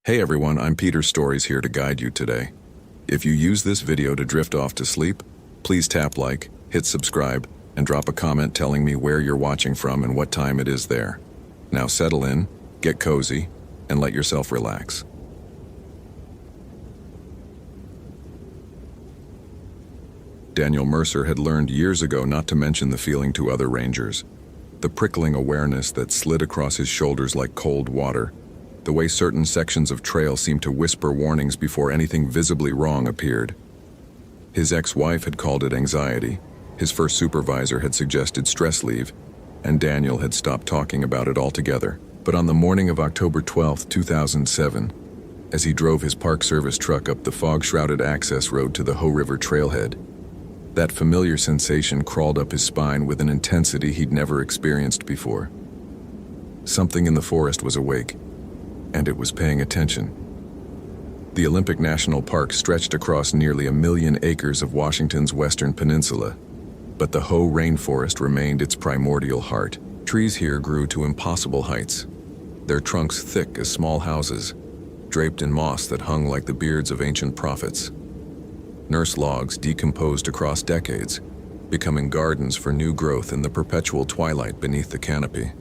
Hey everyone, I'm Peter Stories here to guide you today. If you use this video to drift off to sleep, please tap like, hit subscribe, and drop a comment telling me where you're watching from and what time it is there. Now settle in, get cozy, and let yourself relax. Daniel Mercer had learned years ago not to mention the feeling to other rangers. The prickling awareness that slid across his shoulders like cold water. The way certain sections of trail seemed to whisper warnings before anything visibly wrong appeared. His ex-wife had called it anxiety, his first supervisor had suggested stress leave, and Daniel had stopped talking about it altogether. But on the morning of October 12, 2007, as he drove his Park Service truck up the fog-shrouded access road to the Hoh River trailhead, that familiar sensation crawled up his spine with an intensity he'd never experienced before. Something in the forest was awake, and it was paying attention. The Olympic National Park stretched across nearly 1 million acres of Washington's western peninsula, but the Hoh rainforest remained its primordial heart. Trees here grew to impossible heights, their trunks thick as small houses, draped in moss that hung like the beards of ancient prophets. Nurse logs decomposed across decades, becoming gardens for new growth in the perpetual twilight beneath the canopy.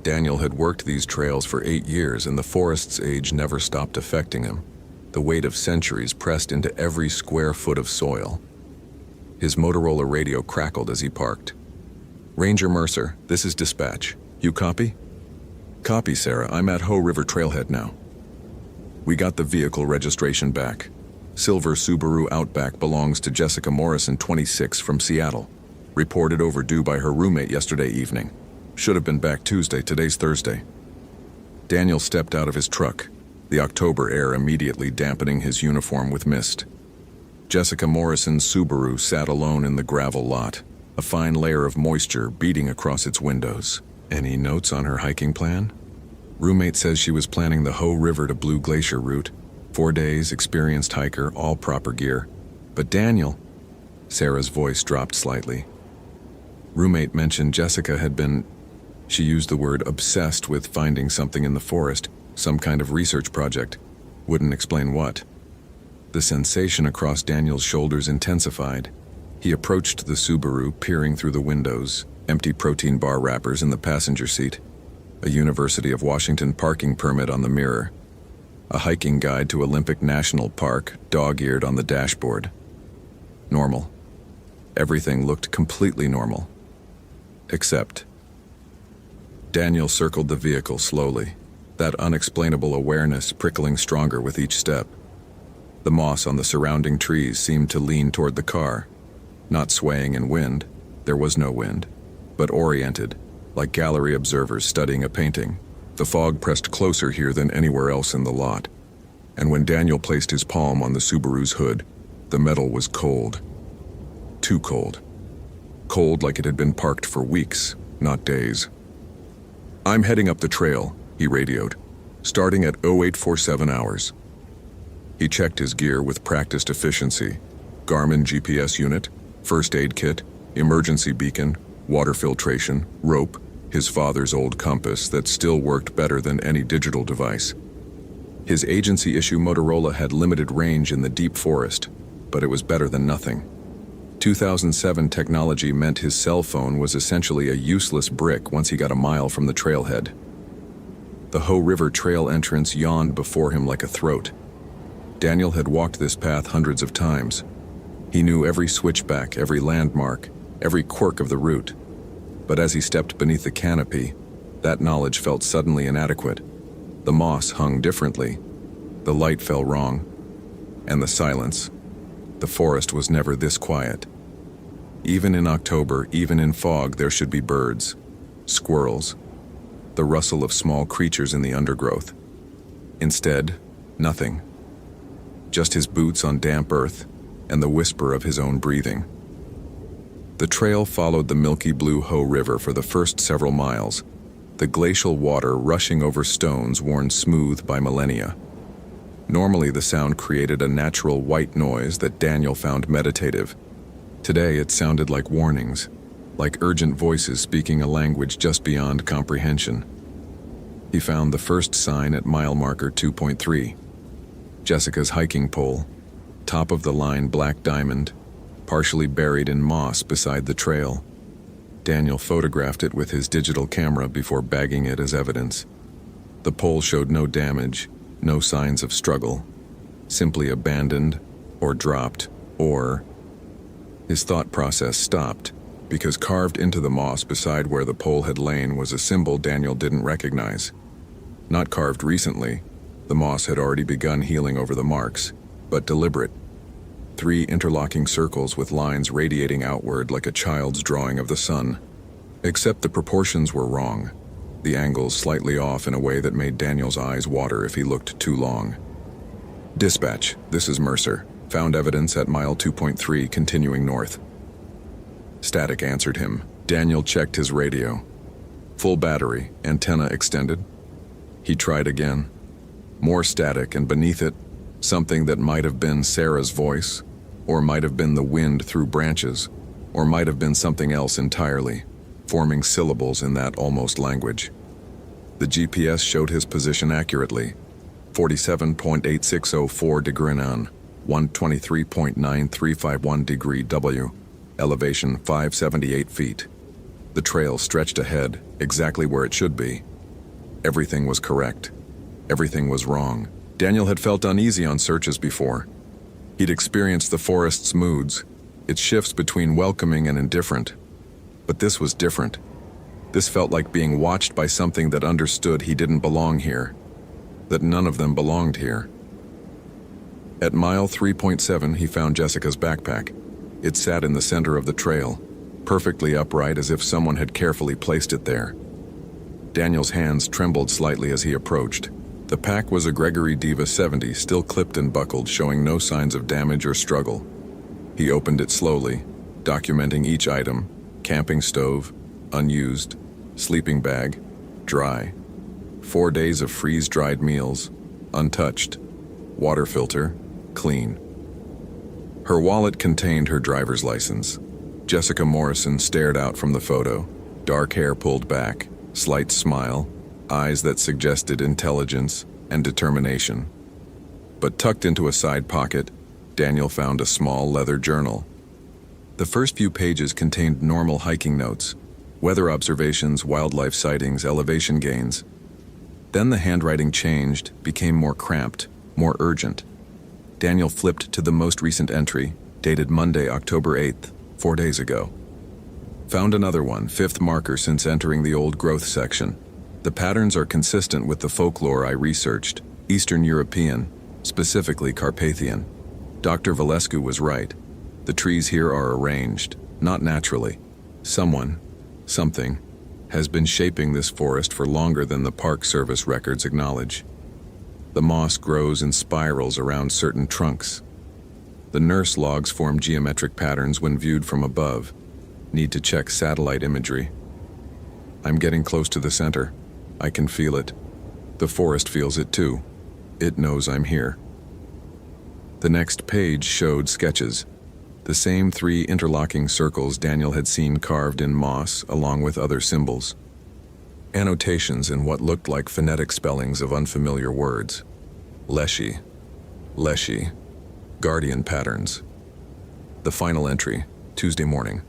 Daniel had worked these trails for 8 years, and the forest's age never stopped affecting him. The weight of centuries pressed into every square foot of soil. His Motorola radio crackled as he parked. "Ranger Mercer, this is dispatch. You copy?" "Copy, Sarah. I'm at Hoh River trailhead now. We got the vehicle registration back. Silver Subaru Outback belongs to Jessica Morrison, 26, from Seattle. Reported overdue by her roommate yesterday evening. Should have been back Tuesday, today's Thursday." Daniel stepped out of his truck, the October air immediately dampening his uniform with mist. Jessica Morrison's Subaru sat alone in the gravel lot, a fine layer of moisture beating across its windows. Any notes on her hiking plan? Roommate says she was planning the Hoh River to Blue Glacier route. 4 days, experienced hiker, all proper gear. But Daniel, Sarah's voice dropped slightly. Roommate mentioned Jessica had been, she used the word obsessed with finding something in the forest, some kind of research project. Wouldn't explain what. The sensation across Daniel's shoulders intensified. He approached the Subaru, peering through the windows, empty protein bar wrappers in the passenger seat, a University of Washington parking permit on the mirror, a hiking guide to Olympic National Park dog-eared on the dashboard. Normal. Everything looked completely normal. Except Daniel circled the vehicle slowly, that unexplainable awareness prickling stronger with each step. The moss on the surrounding trees seemed to lean toward the car, not swaying in wind, there was no wind, but oriented, like gallery observers studying a painting. The fog pressed closer here than anywhere else in the lot, and when Daniel placed his palm on the Subaru's hood, the metal was cold. Too cold. Cold like it had been parked for weeks, not days. "I'm heading up the trail," he radioed, "starting at 0847 hours. He checked his gear with practiced efficiency. Garmin GPS unit, first aid kit, emergency beacon, water filtration, rope, his father's old compass that still worked better than any digital device. His agency-issue Motorola had limited range in the deep forest, but it was better than nothing. 2007 technology meant his cell phone was essentially a useless brick once he got a mile from the trailhead. The Hoh River trail entrance yawned before him like a throat. Daniel had walked this path hundreds of times. He knew every switchback, every landmark, every quirk of the route. But as he stepped beneath the canopy, that knowledge felt suddenly inadequate. The moss hung differently, the light fell wrong, and the silence. The forest was never this quiet. Even in October, even in fog, there should be birds, squirrels, the rustle of small creatures in the undergrowth. Instead, nothing. Just his boots on damp earth and the whisper of his own breathing. The trail followed the milky blue Hoh River for the first several miles, the glacial water rushing over stones worn smooth by millennia. Normally, the sound created a natural white noise that Daniel found meditative. Today, it sounded like warnings, like urgent voices speaking a language just beyond comprehension. He found the first sign at mile marker 2.3. Jessica's hiking pole, top-of-the-line black diamond, partially buried in moss beside the trail. Daniel photographed it with his digital camera before bagging it as evidence. The pole showed no damage, no signs of struggle, simply abandoned or dropped, or... His thought process stopped, because carved into the moss beside where the pole had lain was a symbol Daniel didn't recognize. Not carved recently, the moss had already begun healing over the marks, but deliberate. 3 interlocking circles with lines radiating outward like a child's drawing of the sun. Except the proportions were wrong, the angles slightly off in a way that made Daniel's eyes water if he looked too long. Dispatch, this is Mercer. Found evidence at mile 2.3 continuing north. Static answered him. Daniel checked his radio. Full battery, antenna extended. He tried again. More static, and beneath it, something that might have been Sarah's voice, or might have been the wind through branches, or might have been something else entirely, forming syllables in that almost language. The GPS showed his position accurately. 47.8604 degree N, 123.9351 degree W, elevation 578 feet. The trail stretched ahead, exactly where it should be. Everything was correct. Everything was wrong. Daniel had felt uneasy on searches before. He'd experienced the forest's moods, its shifts between welcoming and indifferent. But this was different. This felt like being watched by something that understood he didn't belong here, that none of them belonged here. At mile 3.7, he found Jessica's backpack. It sat in the center of the trail, perfectly upright as if someone had carefully placed it there. Daniel's hands trembled slightly as he approached. The pack was a Gregory Diva 70, still clipped and buckled, showing no signs of damage or struggle. He opened it slowly, documenting each item: camping stove, unused, sleeping bag, dry, 4 days of freeze-dried meals, untouched, water filter, clean. Her wallet contained her driver's license. Jessica Morrison stared out from the photo, dark hair pulled back, slight smile, eyes that suggested intelligence and determination. But tucked into a side pocket, Daniel found a small leather journal. The first few pages contained normal hiking notes, weather observations, wildlife sightings, elevation gains. Then the handwriting changed, became more cramped, more urgent. Daniel flipped to the most recent entry, dated Monday, October 8th, 4 days ago. Found another one, 5th marker since entering the old growth section. The patterns are consistent with the folklore I researched, Eastern European, specifically Carpathian. Dr. Valescu was right. The trees here are arranged, not naturally. Someone, something, has been shaping this forest for longer than the Park Service records acknowledge. The moss grows in spirals around certain trunks. The nurse logs form geometric patterns when viewed from above. Need to check satellite imagery. I'm getting close to the center. I can feel it. The forest feels it too. It knows I'm here. The next page showed sketches. The same 3 interlocking circles Daniel had seen carved in moss along with other symbols. Annotations in what looked like phonetic spellings of unfamiliar words. Leshy, Leshy, guardian patterns. The final entry, Tuesday morning.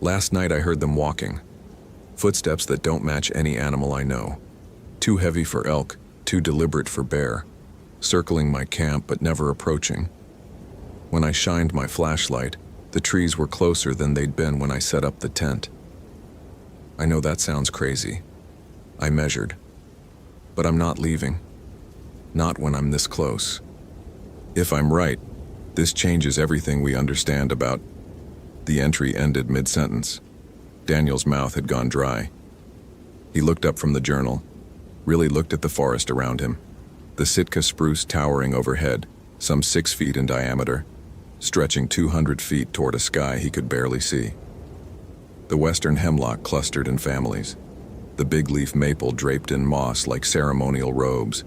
Last night I heard them walking. Footsteps that don't match any animal I know. Too heavy for elk, too deliberate for bear. Circling my camp but never approaching. When I shined my flashlight, the trees were closer than they'd been when I set up the tent. I know that sounds crazy. I measured. But I'm not leaving. Not when I'm this close. If I'm right, this changes everything we understand about... The entry ended mid-sentence. Daniel's mouth had gone dry. He looked up from the journal, really looked at the forest around him. The Sitka spruce towering overhead, some 6 feet in diameter, stretching 200 feet toward a sky he could barely see. The western hemlock clustered in families, the big leaf maple draped in moss like ceremonial robes,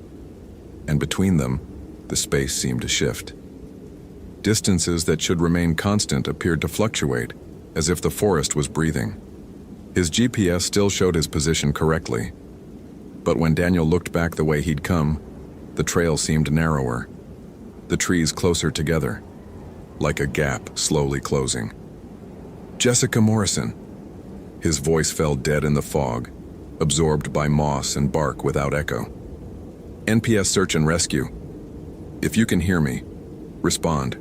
and between them, the space seemed to shift. Distances that should remain constant appeared to fluctuate, as if the forest was breathing. His GPS still showed his position correctly. But when Daniel looked back the way he'd come, the trail seemed narrower, the trees closer together, like a gap slowly closing. Jessica Morrison. His voice fell dead in the fog, absorbed by moss and bark without echo. NPS search and rescue. If you can hear me, respond.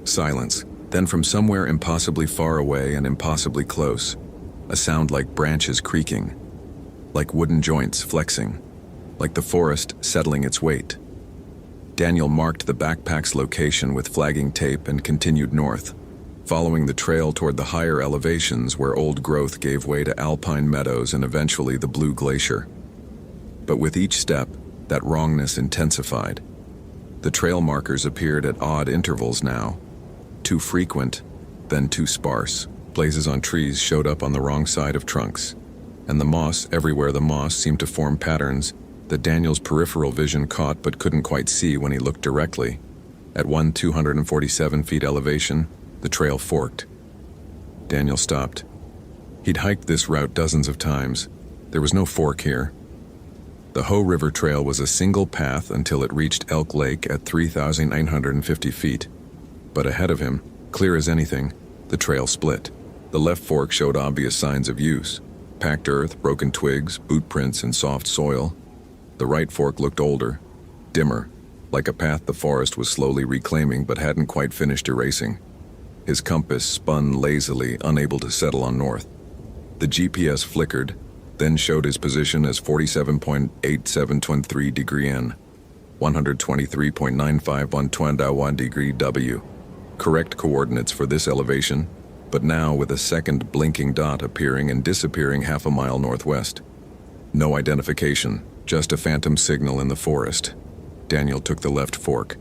Silence. Then from somewhere impossibly far away and impossibly close, a sound like branches creaking, like wooden joints flexing, like the forest settling its weight. Daniel marked the backpack's location with flagging tape and continued north, following the trail toward the higher elevations where old growth gave way to alpine meadows and eventually the Blue Glacier. But with each step, that wrongness intensified. The trail markers appeared at odd intervals now, too frequent, then too sparse. Blazes on trees showed up on the wrong side of trunks, and the moss, everywhere the moss, seemed to form patterns that Daniel's peripheral vision caught but couldn't quite see when he looked directly. At 247 feet elevation, the trail forked. Daniel stopped. He'd hiked this route dozens of times. There was no fork here. The Hoh River Trail was a single path until it reached Elk Lake at 3,950 feet. But ahead of him, clear as anything, the trail split. The left fork showed obvious signs of use: packed earth, broken twigs, boot prints, and soft soil. The right fork looked older, dimmer, like a path the forest was slowly reclaiming but hadn't quite finished erasing. His compass spun lazily, unable to settle on north. The GPS flickered, then showed his position as 47.8723 degree N, 123.95 degree W. Correct coordinates for this elevation, but now with a second blinking dot appearing and disappearing half a mile northwest. No identification, just a phantom signal in the forest. Daniel took the left fork.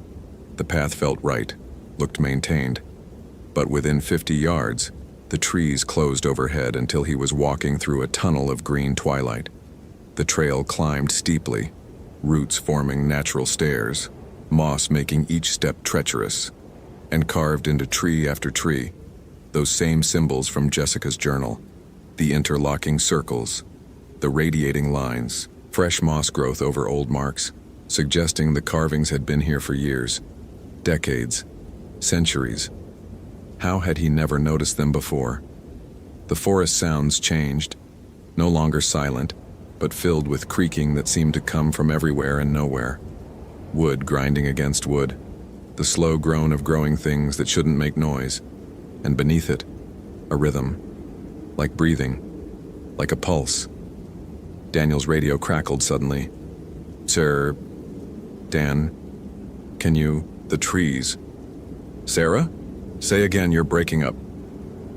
The path felt right, looked maintained. But within 50 yards, the trees closed overhead until he was walking through a tunnel of green twilight. The trail climbed steeply, roots forming natural stairs, moss making each step treacherous, and carved into tree after tree, those same symbols from Jessica's journal, the interlocking circles, the radiating lines, fresh moss growth over old marks, suggesting the carvings had been here for years, decades, centuries. How had he never noticed them before? The forest sounds changed, no longer silent, but filled with creaking that seemed to come from everywhere and nowhere. Wood grinding against wood, the slow groan of growing things that shouldn't make noise, and beneath it, a rhythm, like breathing, like a pulse. Daniel's radio crackled suddenly. "Sir, Dan, can you, the trees." "Sarah? Say again, you're breaking up."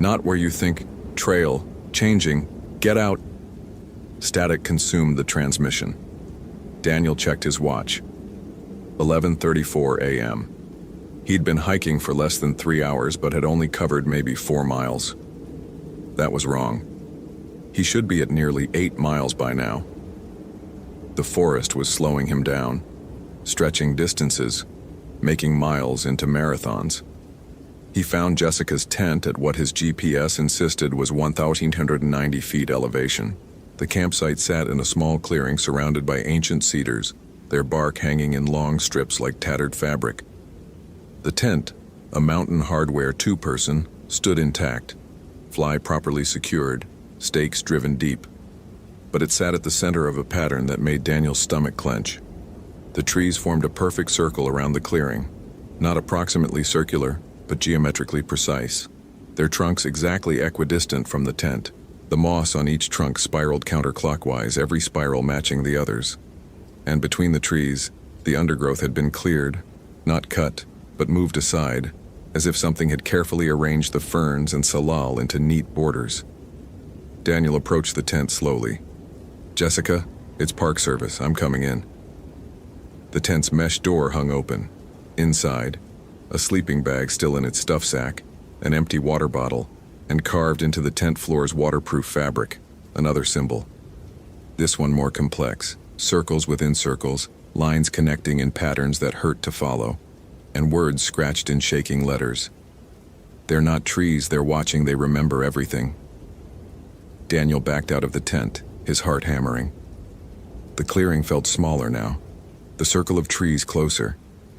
"Not where you think, trail, changing, get out." Static consumed the transmission. Daniel checked his watch. 11:34 a.m. He'd been hiking for less than 3 hours but had only covered maybe 4 miles. That was wrong. He should be at nearly 8 miles by now. The forest was slowing him down, stretching distances, making miles into marathons. He found Jessica's tent at what his GPS insisted was 1,890 feet elevation. The campsite sat in a small clearing surrounded by ancient cedars, their bark hanging in long strips like tattered fabric. The tent, a Mountain Hardware two-person, stood intact, fly properly secured, stakes driven deep. But it sat at the center of a pattern that made Daniel's stomach clench. The trees formed a perfect circle around the clearing, not approximately circular, but geometrically precise, their trunks exactly equidistant from the tent. The moss on each trunk spiraled counterclockwise, every spiral matching the others. And between the trees, the undergrowth had been cleared, not cut, but moved aside, as if something had carefully arranged the ferns and salal into neat borders. Daniel approached the tent slowly. "Jessica, it's Park Service, I'm coming in." The tent's mesh door hung open. Inside, a sleeping bag still in its stuff sack, an empty water bottle, and carved into the tent floor's waterproof fabric, another symbol. This one more complex, circles within circles, lines connecting in patterns that hurt to follow, and words scratched in shaking letters. They're not trees, they're watching, they remember everything. Daniel backed out of the tent, his heart hammering. The clearing felt smaller now, the circle of trees closer,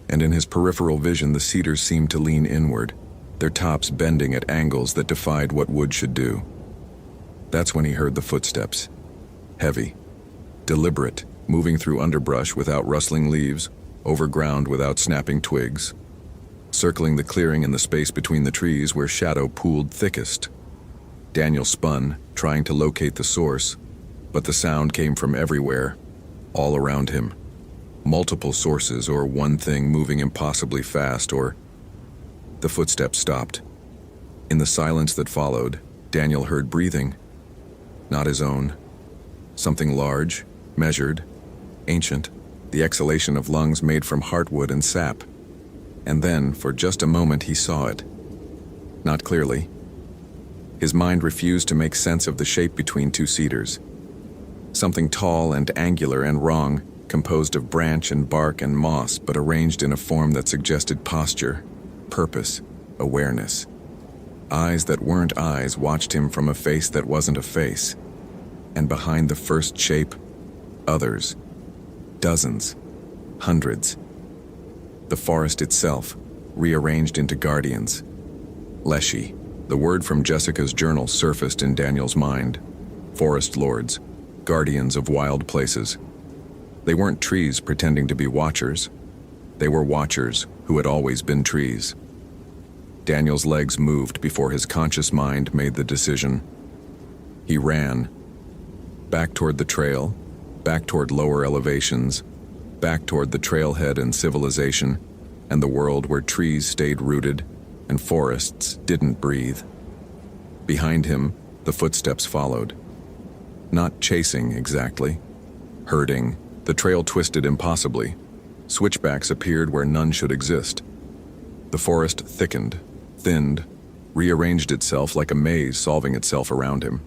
and in his peripheral vision the cedars seemed to lean inward, their tops bending at angles that defied what wood should do. That's when he heard the footsteps. Heavy, deliberate, moving through underbrush without rustling leaves, over ground without snapping twigs, circling the clearing in the space between the trees where shadow pooled thickest. Daniel spun, trying to locate the source, but the sound came from everywhere, all around him. Multiple sources, or one thing moving impossibly fast, or... The footsteps stopped. In the silence that followed, Daniel heard breathing. Not his own. Something large, measured, ancient, the exhalation of lungs made from heartwood and sap. And then, for just a moment, he saw it. Not clearly. His mind refused to make sense of the shape between two cedars. Something tall and angular and wrong, composed of branch and bark and moss, but arranged in a form that suggested posture, purpose, awareness. Eyes that weren't eyes watched him from a face that wasn't a face. And behind the first shape, others. Dozens. Hundreds. The forest itself, rearranged into guardians. Leshy. The word from Jessica's journal surfaced in Daniel's mind. Forest lords. Guardians of wild places. They weren't trees pretending to be watchers. They were watchers who had always been trees. Daniel's legs moved before his conscious mind made the decision. He ran. Back toward the trail, back toward lower elevations, back toward the trailhead and civilization, and the world where trees stayed rooted and forests didn't breathe. Behind him, the footsteps followed. Not chasing exactly. Herding. The trail twisted impossibly. Switchbacks appeared where none should exist. The forest thickened, thinned, rearranged itself like a maze solving itself around him.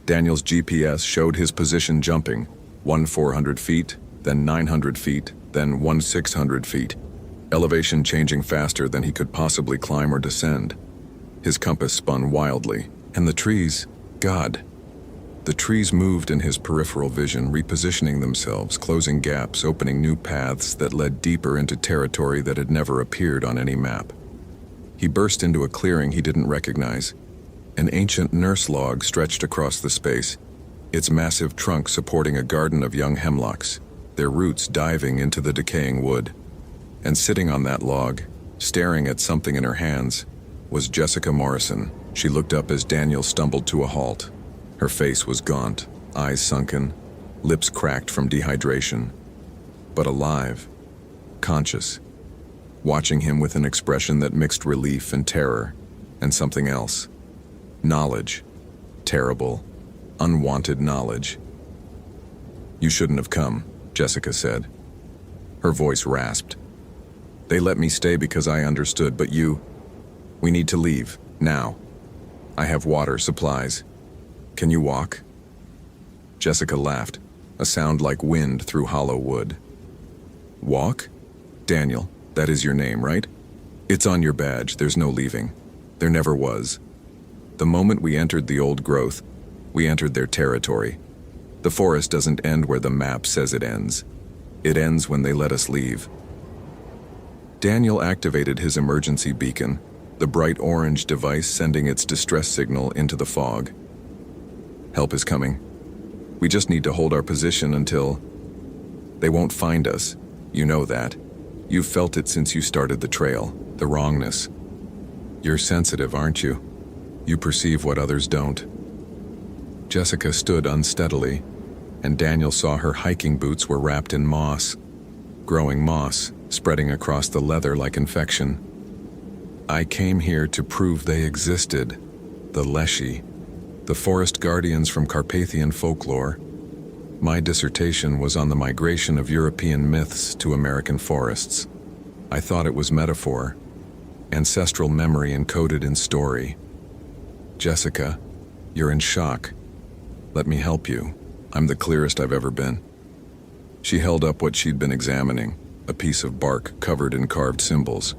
Daniel's GPS showed his position jumping, 400 feet, then 900 feet, then 600 feet, elevation changing faster than he could possibly climb or descend. His compass spun wildly, and the trees, God. The trees moved in his peripheral vision, repositioning themselves, closing gaps, opening new paths that led deeper into territory that had never appeared on any map. He burst into a clearing he didn't recognize. An ancient nurse log stretched across the space, its massive trunk supporting a garden of young hemlocks, their roots diving into the decaying wood. And sitting on that log, staring at something in her hands, was Jessica Morrison. She looked up as Daniel stumbled to a halt. Her face was gaunt, eyes sunken, lips cracked from dehydration, but alive, conscious, watching him with an expression that mixed relief and terror, and something else. Knowledge. Terrible, unwanted knowledge. "You shouldn't have come," Jessica said. Her voice rasped. "They let me stay because I understood, but you... We need to leave, now. I have water, supplies. Can you walk?" Jessica laughed, a sound like wind through hollow wood. "Walk? Daniel, that is your name, right? It's on your badge, there's no leaving. There never was. The moment we entered the old growth, we entered their territory. The forest doesn't end where the map says it ends. It ends when they let us leave." Daniel activated his emergency beacon, the bright orange device sending its distress signal into the fog. "Help is coming. We just need to hold our position until... They won't find us. You know that. You've felt it since you started the trail, the wrongness. You're sensitive, aren't you? You perceive what others don't." Jessica stood unsteadily, and Daniel saw her hiking boots were wrapped in moss, growing moss, spreading across the leather like infection. "I came here to prove they existed, the Leshy, the forest guardians from Carpathian folklore. My dissertation was on the migration of European myths to American forests. I thought it was metaphor, ancestral memory encoded in story. Jessica, you're in shock. Let me help you. I'm the clearest I've ever been." She held up what she'd been examining, a piece of bark covered in carved symbols.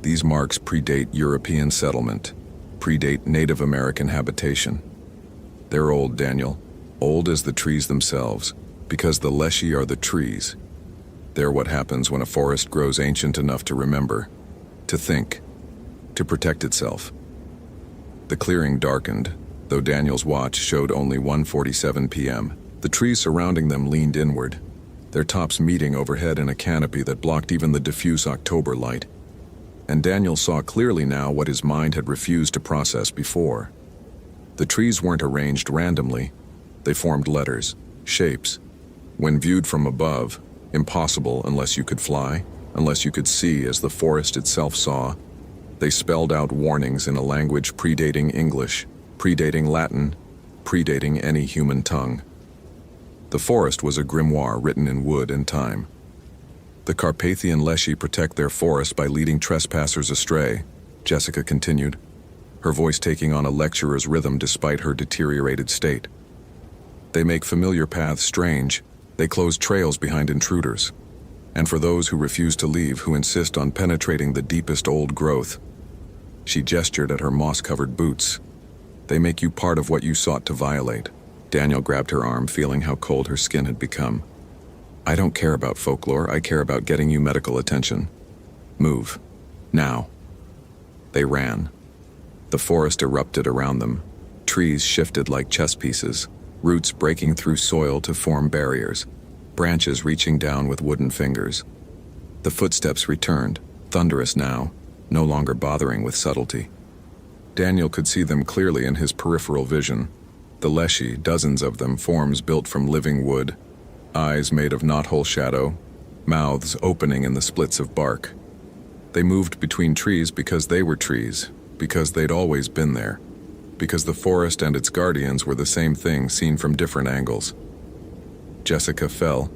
"These marks predate European settlement, predate Native American habitation. They're old, Daniel, old as the trees themselves, Because the Leshy are the trees. They're what happens when a forest grows ancient enough to remember, to think, to protect itself. The clearing darkened, though Daniel's watch showed only 1:47 p.m. The trees surrounding them leaned inward, their tops meeting overhead in a canopy that blocked even the diffuse October light. And Daniel saw clearly now what his mind had refused to process before. The trees weren't arranged randomly. They formed letters, shapes. When viewed from above, impossible unless you could fly, unless you could see as the forest itself saw. They spelled out warnings in a language predating English, predating Latin, predating any human tongue. The forest was a grimoire written in wood and time. The Carpathian Leshy protect their forest by leading trespassers astray, Jessica continued, her voice taking on a lecturer's rhythm despite her deteriorated state. They make familiar paths strange. They close trails behind intruders. And for those who refuse to leave, who insist on penetrating the deepest old growth, she gestured at her moss-covered boots. They make you part of what you sought to violate. Daniel grabbed her arm, feeling how cold her skin had become. I don't care about folklore, I care about getting you medical attention. Move. Now. They ran. The forest erupted around them. Trees shifted like chess pieces, roots breaking through soil to form barriers, branches reaching down with wooden fingers. The footsteps returned, thunderous now, no longer bothering with subtlety. Daniel could see them clearly in his peripheral vision. The Leshy, dozens of them, forms built from living wood, eyes made of knothole shadow, mouths opening in the splits of bark. They moved between trees because they were trees, because they'd always been there, because the forest and its guardians were the same thing seen from different angles. Jessica fell,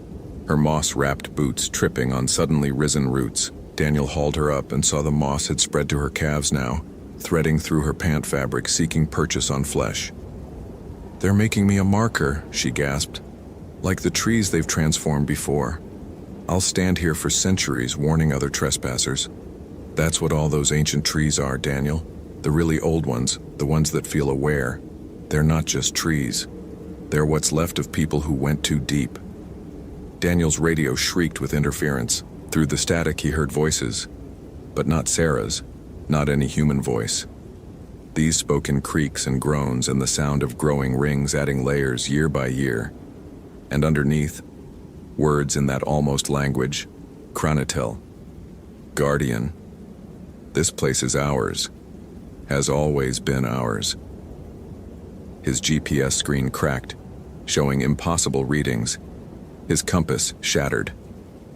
her moss-wrapped boots tripping on suddenly risen roots. Daniel hauled her up and saw the moss had spread to her calves now, threading through her pant fabric, seeking purchase on flesh. They're making me a marker, she gasped. Like the trees they've transformed before. I'll stand here for centuries warning other trespassers. That's what all those ancient trees are, Daniel. The really old ones, the ones that feel aware. They're not just trees. They're what's left of people who went too deep. Daniel's radio shrieked with interference. Through the static he heard voices, but not Sarah's, not any human voice. These spoke in creaks and groans and the sound of growing rings adding layers year by year. And underneath, words in that almost language, Kranitel, guardian. This place is ours, has always been ours. His GPS screen cracked, showing impossible readings. His compass shattered.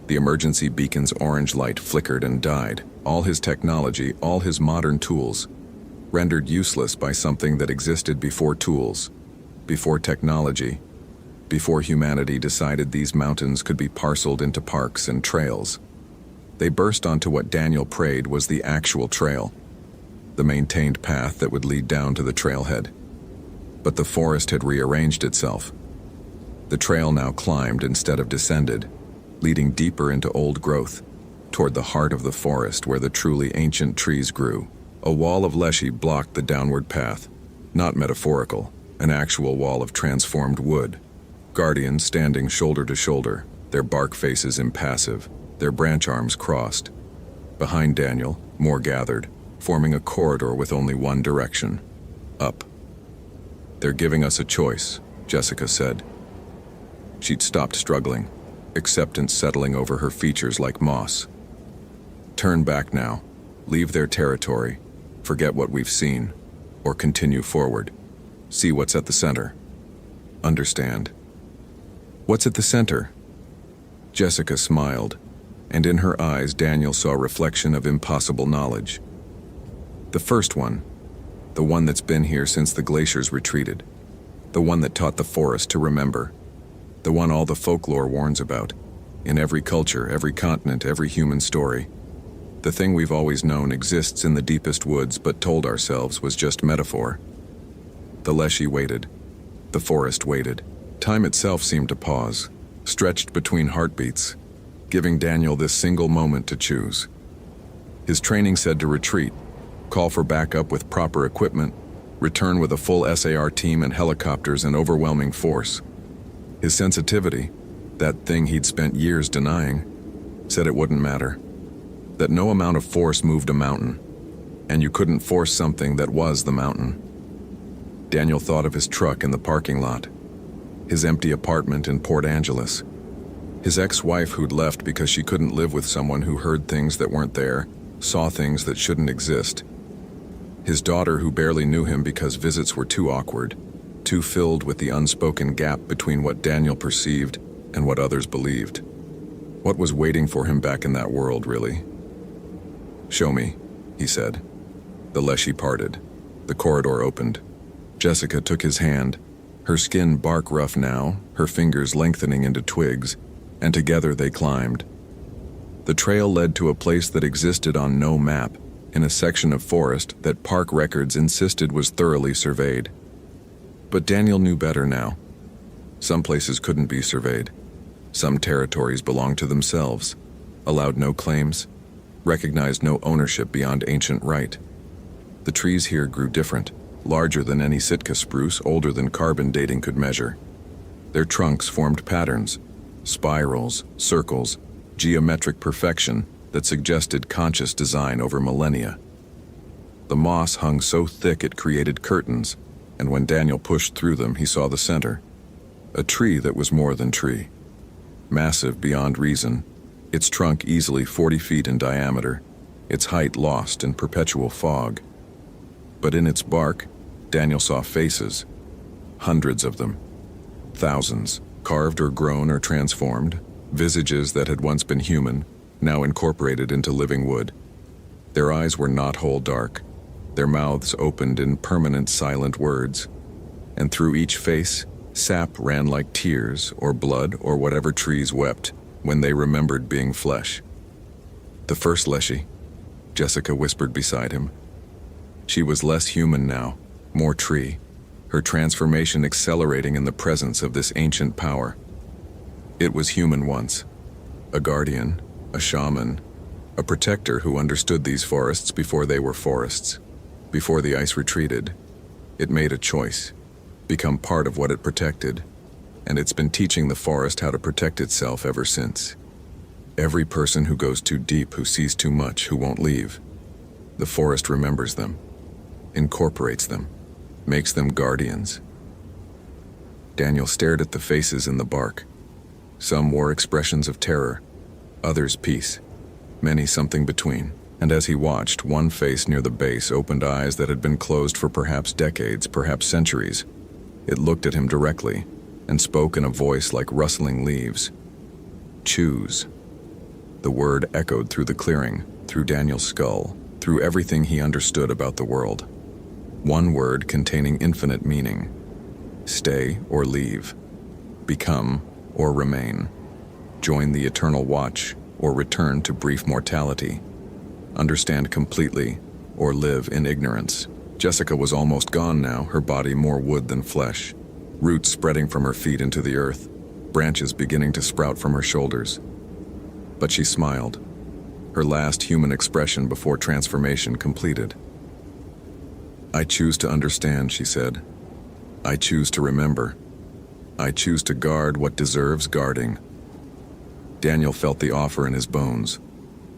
The emergency beacon's orange light flickered and died. All his technology, all his modern tools, rendered useless by something that existed before tools, before technology, before humanity decided these mountains could be parceled into parks and trails. They burst onto what Daniel prayed was the actual trail, the maintained path that would lead down to the trailhead. But the forest had rearranged itself. The trail now climbed instead of descended, leading deeper into old growth, toward the heart of the forest where the truly ancient trees grew. A wall of Leshy blocked the downward path, not metaphorical, an actual wall of transformed wood. Guardians standing shoulder to shoulder, their bark faces impassive, their branch arms crossed. Behind Daniel, more gathered, forming a corridor with only one direction, up. They're giving us a choice, Jessica said. She'd stopped struggling, acceptance settling over her features like moss. Turn back now, leave their territory, forget what we've seen, or continue forward. See what's at the center. Understand. What's at the center? Jessica smiled, and in her eyes Daniel saw a reflection of impossible knowledge. The first one, the one that's been here since the glaciers retreated, the one that taught the forest to remember, the one all the folklore warns about, in every culture, every continent, every human story. The thing we've always known exists in the deepest woods but told ourselves was just metaphor. The Leshy waited. The forest waited. Time itself seemed to pause, stretched between heartbeats, giving Daniel this single moment to choose. His training said to retreat, call for backup with proper equipment, return with a full SAR team and helicopters and overwhelming force. His sensitivity, That thing he'd spent years denying. Said it wouldn't matter. That no amount of force moved a mountain, and you couldn't force something that was the mountain. Daniel thought of his truck in the parking lot, his empty apartment in Port Angeles, his ex-wife who'd left because she couldn't live with someone who heard things that weren't there, saw things that shouldn't exist, his daughter who barely knew him because visits were too awkward, too filled with the unspoken gap between what Daniel perceived and what others believed. What was waiting for him back in that world, really? "Show me," he said. The leshy parted. The corridor opened. Jessica took his hand, her skin bark rough now, her fingers lengthening into twigs, and together they climbed. The trail led to a place that existed on no map, in a section of forest that park records insisted was thoroughly surveyed. But Daniel knew better now. Some places couldn't be surveyed. Some territories belonged to themselves, allowed no claims, recognized no ownership beyond ancient right. The trees here grew different, larger than any Sitka spruce, older than carbon dating could measure. Their trunks formed patterns, spirals, circles, geometric perfection that suggested conscious design over millennia. The moss hung so thick it created curtains, and when Daniel pushed through them, he saw the center. A tree that was more than tree. Massive beyond reason, its trunk easily 40 feet in diameter, its height lost in perpetual fog. But in its bark, Daniel saw faces, hundreds of them, thousands, carved or grown or transformed, visages that had once been human, now incorporated into living wood. Their eyes were knot-hole dark, their mouths opened in permanent silent words, and through each face, sap ran like tears or blood or whatever trees wept when they remembered being flesh. "The first Leshy," Jessica whispered beside him. She was less human now, more tree, her transformation accelerating in the presence of this ancient power. It was human once, a guardian, a shaman, a protector who understood these forests before they were forests, before the ice retreated. It made a choice, become part of what it protected, and it's been teaching the forest how to protect itself ever since. Every person who goes too deep, who sees too much, who won't leave, the forest remembers them, incorporates them, makes them guardians. Daniel stared at the faces in the bark. Some wore expressions of terror, others peace, many something between. And as he watched, one face near the base opened eyes that had been closed for perhaps decades, perhaps centuries. It looked at him directly and spoke in a voice like rustling leaves. "Choose." The word echoed through the clearing, through Daniel's skull, through everything he understood about the world. One word containing infinite meaning. Stay or leave. Become or remain. Join the eternal watch or return to brief mortality. Understand completely or live in ignorance. Jessica was almost gone now, her body more wood than flesh. Roots spreading from her feet into the earth, branches beginning to sprout from her shoulders. But she smiled, her last human expression before transformation completed. "I choose to understand," she said. "I choose to remember. I choose to guard what deserves guarding." Daniel felt the offer in his bones.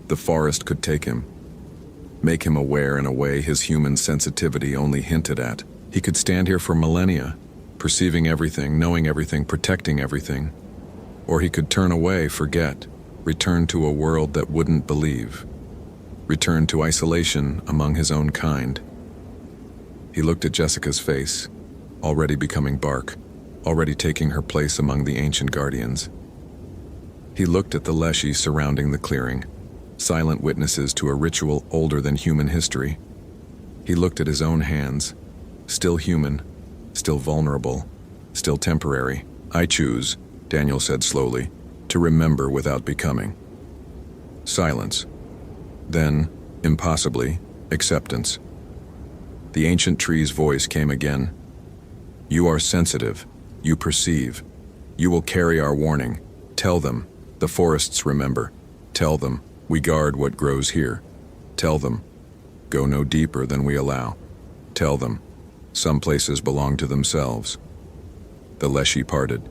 The forest could take him, make him aware in a way his human sensitivity only hinted at. He could stand here for millennia, perceiving everything, knowing everything, protecting everything. Or he could turn away, forget, return to a world that wouldn't believe, return to isolation among his own kind. He looked at Jessica's face, already becoming bark, already taking her place among the ancient guardians. He looked at the Leshy surrounding the clearing, silent witnesses to a ritual older than human history. He looked at his own hands, still human, still vulnerable, still temporary. "I choose," Daniel said slowly, "to remember without becoming." Silence. Then, impossibly, acceptance. The ancient tree's voice came again. "You are sensitive. You perceive. You will carry our warning. Tell them. The forests remember. Tell them. We guard what grows here. Tell them. Go no deeper than we allow. Tell them. Some places belong to themselves." The Leshy parted.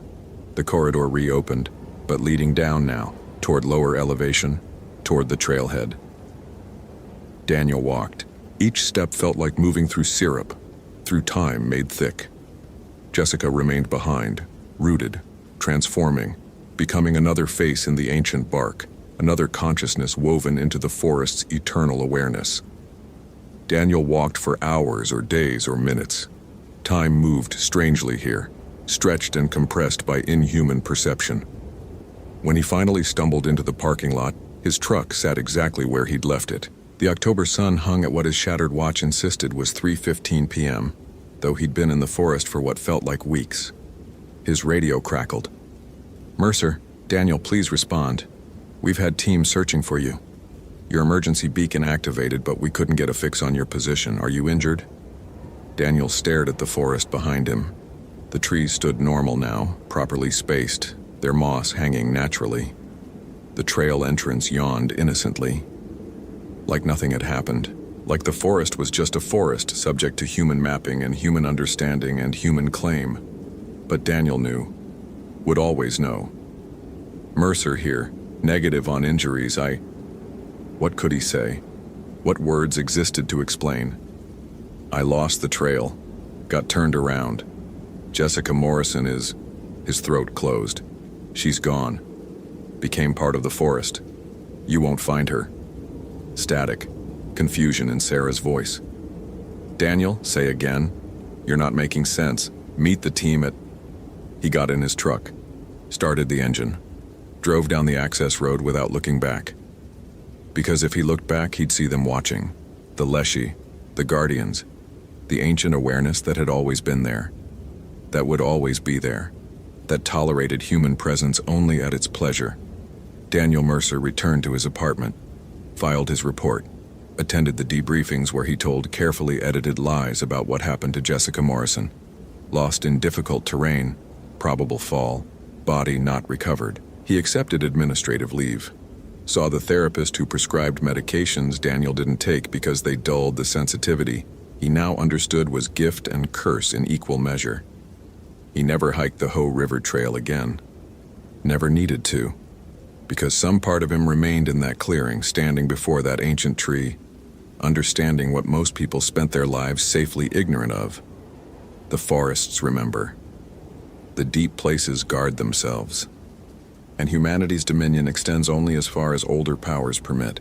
The corridor reopened, but leading down now, toward lower elevation, toward the trailhead. Daniel walked. Each step felt like moving through syrup, through time made thick. Jessica remained behind, rooted, transforming, becoming another face in the ancient bark, another consciousness woven into the forest's eternal awareness. Daniel walked for hours or days or minutes. Time moved strangely here, stretched and compressed by inhuman perception. When he finally stumbled into the parking lot, his truck sat exactly where he'd left it. The October sun hung at what his shattered watch insisted was 3:15 p.m., though he'd been in the forest for what felt like weeks. His radio crackled. "Mercer, Daniel, please respond. We've had teams searching for you. Your emergency beacon activated, but we couldn't get a fix on your position. Are you injured?" Daniel stared at the forest behind him. The trees stood normal now, properly spaced, their moss hanging naturally. The trail entrance yawned innocently. Like nothing had happened. Like the forest was just a forest, subject to human mapping and human understanding and human claim. But Daniel knew. Would always know. "Mercer here, negative on injuries. What could he say? What words existed to explain? "I lost the trail. Got turned around. Jessica Morrison is..." His throat closed. "She's gone. Became part of the forest. You won't find her." Static. Confusion in Sarah's voice. "Daniel, say again. You're not making sense. Meet the team at..." He got in his truck, started the engine, drove down the access road without looking back. Because if he looked back, he'd see them watching. The Leshy, the Guardians, the ancient awareness that had always been there, that would always be there, that tolerated human presence only at its pleasure. Daniel Mercer returned to his apartment, filed his report, attended the debriefings where he told carefully edited lies about what happened to Jessica Morrison. Lost in difficult terrain, probable fall, body not recovered. He accepted administrative leave. Saw the therapist who prescribed medications Daniel didn't take because they dulled the sensitivity he now understood was gift and curse in equal measure. He never hiked the Hoh River Trail again. Never needed to. Because some part of him remained in that clearing, standing before that ancient tree, understanding what most people spent their lives safely ignorant of. The forests remember. The deep places guard themselves. And humanity's dominion extends only as far as older powers permit.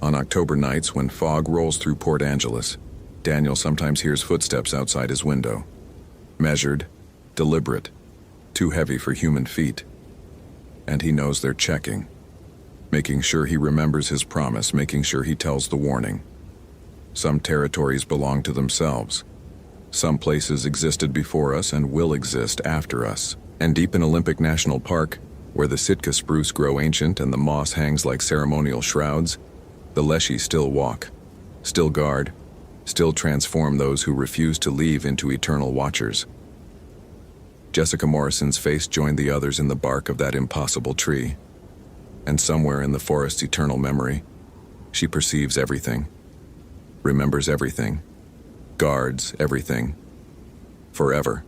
On October nights when fog rolls through Port Angeles, Daniel sometimes hears footsteps outside his window. Measured, deliberate, too heavy for human feet. And he knows they're checking, making sure he remembers his promise, making sure he tells the warning. Some territories belong to themselves. Some places existed before us and will exist after us. And deep in Olympic National Park, where the Sitka spruce grow ancient and the moss hangs like ceremonial shrouds, the Leshy still walk, still guard, still transform those who refuse to leave into eternal watchers. Jessica Morrison's face joined the others in the bark of that impossible tree. And somewhere in the forest's eternal memory, she perceives everything, remembers everything, guards everything, forever.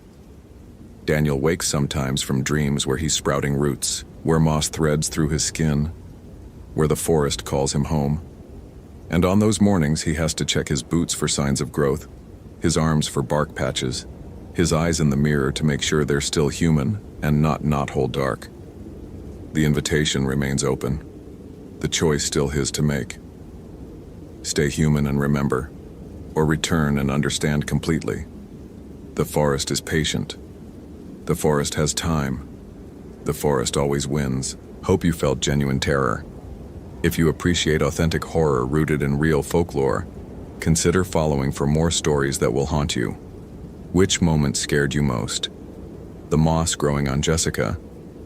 Daniel wakes sometimes from dreams where he's sprouting roots, where moss threads through his skin, where the forest calls him home. And on those mornings he has to check his boots for signs of growth, his arms for bark patches, his eyes in the mirror to make sure they're still human and not knothole dark. The invitation remains open, the choice still his to make. Stay human and remember, or return and understand completely. The forest is patient. The forest has time. The forest always wins. Hope you felt genuine terror. If you appreciate authentic horror rooted in real folklore, consider following for more stories that will haunt you. Which moment scared you most? The moss growing on Jessica,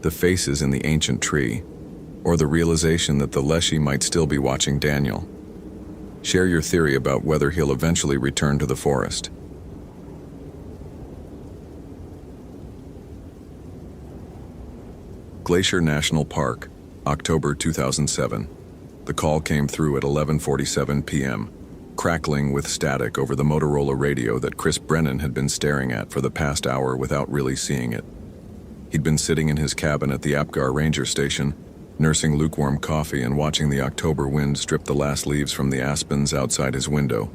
the faces in the ancient tree, or the realization that the Leshy might still be watching Daniel? Share your theory about whether he'll eventually return to the forest. Glacier National Park, October 2007. The call came through at 11:47 p.m., crackling with static over the Motorola radio that Chris Brennan had been staring at for the past hour without really seeing it. He'd been sitting in his cabin at the Apgar Ranger Station, nursing lukewarm coffee and watching the October wind strip the last leaves from the aspens outside his window,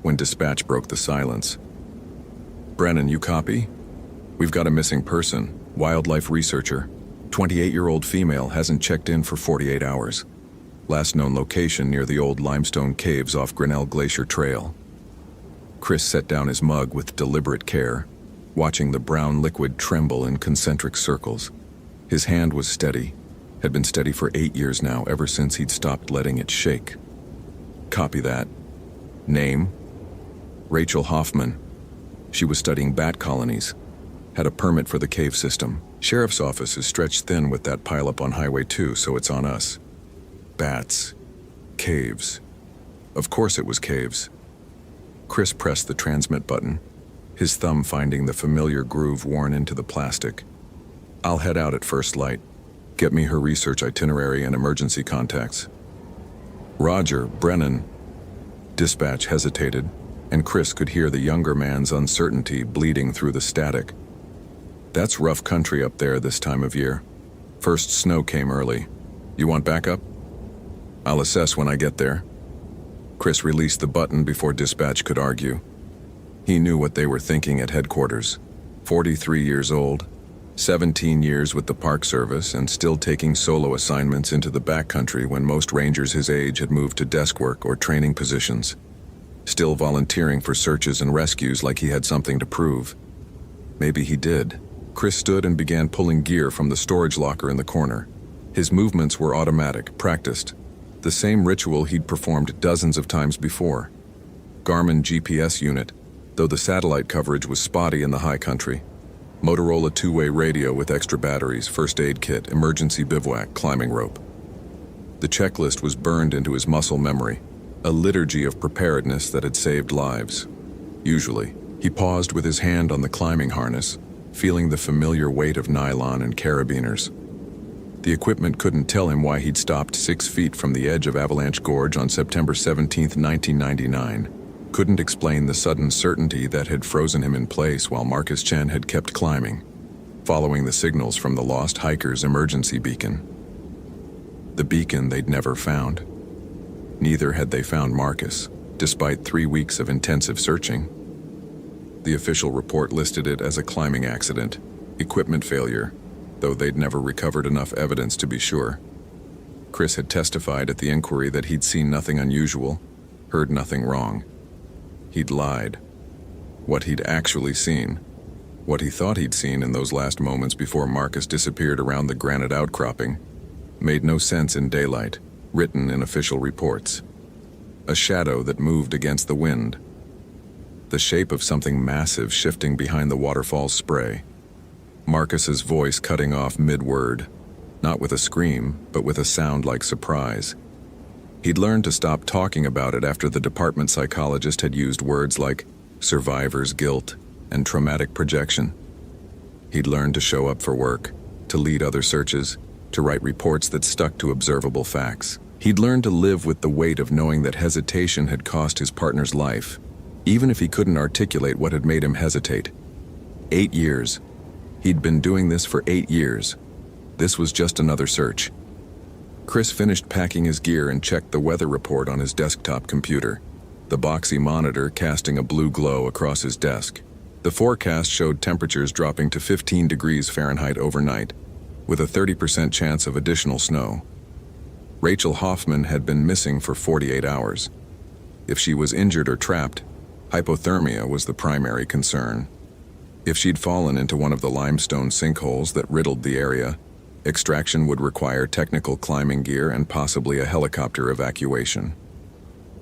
when dispatch broke the silence. "Brennan, you copy? We've got a missing person, wildlife researcher. 28-year-old female hasn't checked in for 48 hours. Last known location near the old limestone caves off Grinnell Glacier Trail." Chris set down his mug with deliberate care, watching the brown liquid tremble in concentric circles. His hand was steady, had been steady for 8 years now, ever since he'd stopped letting it shake. "Copy that. Name?" "Rachel Hoffman. She was studying bat colonies. Had a permit for the cave system. Sheriff's office is stretched thin with that pileup on Highway 2, so it's on us." Bats. Caves. Of course it was caves. Chris pressed the transmit button, his thumb finding the familiar groove worn into the plastic. "I'll head out at first light. Get me her research itinerary and emergency contacts." "Roger, Brennan." Dispatch hesitated, and Chris could hear the younger man's uncertainty bleeding through the static. "That's rough country up there this time of year. First snow came early. You want backup?" "I'll assess when I get there." Chris released the button before dispatch could argue. He knew what they were thinking at headquarters. 43 years old, 17 years with the Park Service, and still taking solo assignments into the backcountry when most rangers his age had moved to desk work or training positions. Still volunteering for searches and rescues like he had something to prove. Maybe he did. Chris stood and began pulling gear from the storage locker in the corner. His movements were automatic, practiced. The same ritual he'd performed dozens of times before. Garmin GPS unit, though the satellite coverage was spotty in the high country. Motorola two-way radio with extra batteries, first aid kit, emergency bivouac, climbing rope. The checklist was burned into his muscle memory, a liturgy of preparedness that had saved lives. Usually, he paused with his hand on the climbing harness, feeling the familiar weight of nylon and carabiners. The equipment couldn't tell him why he'd stopped 6 feet from the edge of Avalanche Gorge on September 17, 1999. Couldn't explain the sudden certainty that had frozen him in place while Marcus Chen had kept climbing, following the signals from the lost hiker's emergency beacon. The beacon they'd never found. Neither had they found Marcus, despite 3 weeks of intensive searching. The official report listed it as a climbing accident, equipment failure, though they'd never recovered enough evidence to be sure. Chris had testified at the inquiry that he'd seen nothing unusual, heard nothing wrong. He'd lied. What he'd actually seen, what he thought he'd seen in those last moments before Marcus disappeared around the granite outcropping, made no sense in daylight, written in official reports. A shadow that moved against the wind. The shape of something massive shifting behind the waterfall's spray. Marcus's voice cutting off mid-word, not with a scream, but with a sound like surprise. He'd learned to stop talking about it after the department psychologist had used words like survivor's guilt and traumatic projection. He'd learned to show up for work, to lead other searches, to write reports that stuck to observable facts. He'd learned to live with the weight of knowing that hesitation had cost his partner's life, even if he couldn't articulate what had made him hesitate. 8 years. He'd been doing this for 8 years. This was just another search. Chris finished packing his gear and checked the weather report on his desktop computer, the boxy monitor casting a blue glow across his desk. The forecast showed temperatures dropping to 15 degrees Fahrenheit overnight, with a 30% chance of additional snow. Rachel Hoffman had been missing for 48 hours. If she was injured or trapped, hypothermia was the primary concern. If she'd fallen into one of the limestone sinkholes that riddled the area, extraction would require technical climbing gear and possibly a helicopter evacuation.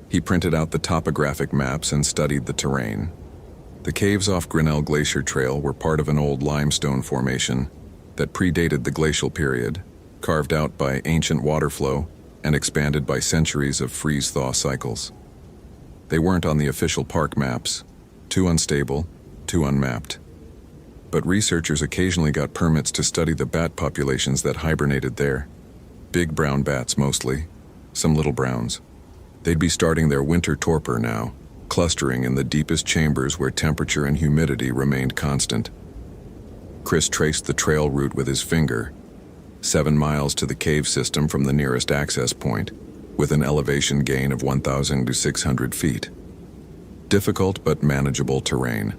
He printed out the topographic maps and studied the terrain. The caves off Grinnell Glacier Trail were part of an old limestone formation that predated the glacial period, carved out by ancient water flow and expanded by centuries of freeze-thaw cycles. They weren't on the official park maps, too unstable, too unmapped. But researchers occasionally got permits to study the bat populations that hibernated there. Big brown bats mostly, some little browns. They'd be starting their winter torpor now, clustering in the deepest chambers where temperature and humidity remained constant. Chris traced the trail route with his finger, 7 miles to the cave system from the nearest access point, with an elevation gain of 1,600 feet. Difficult but manageable terrain.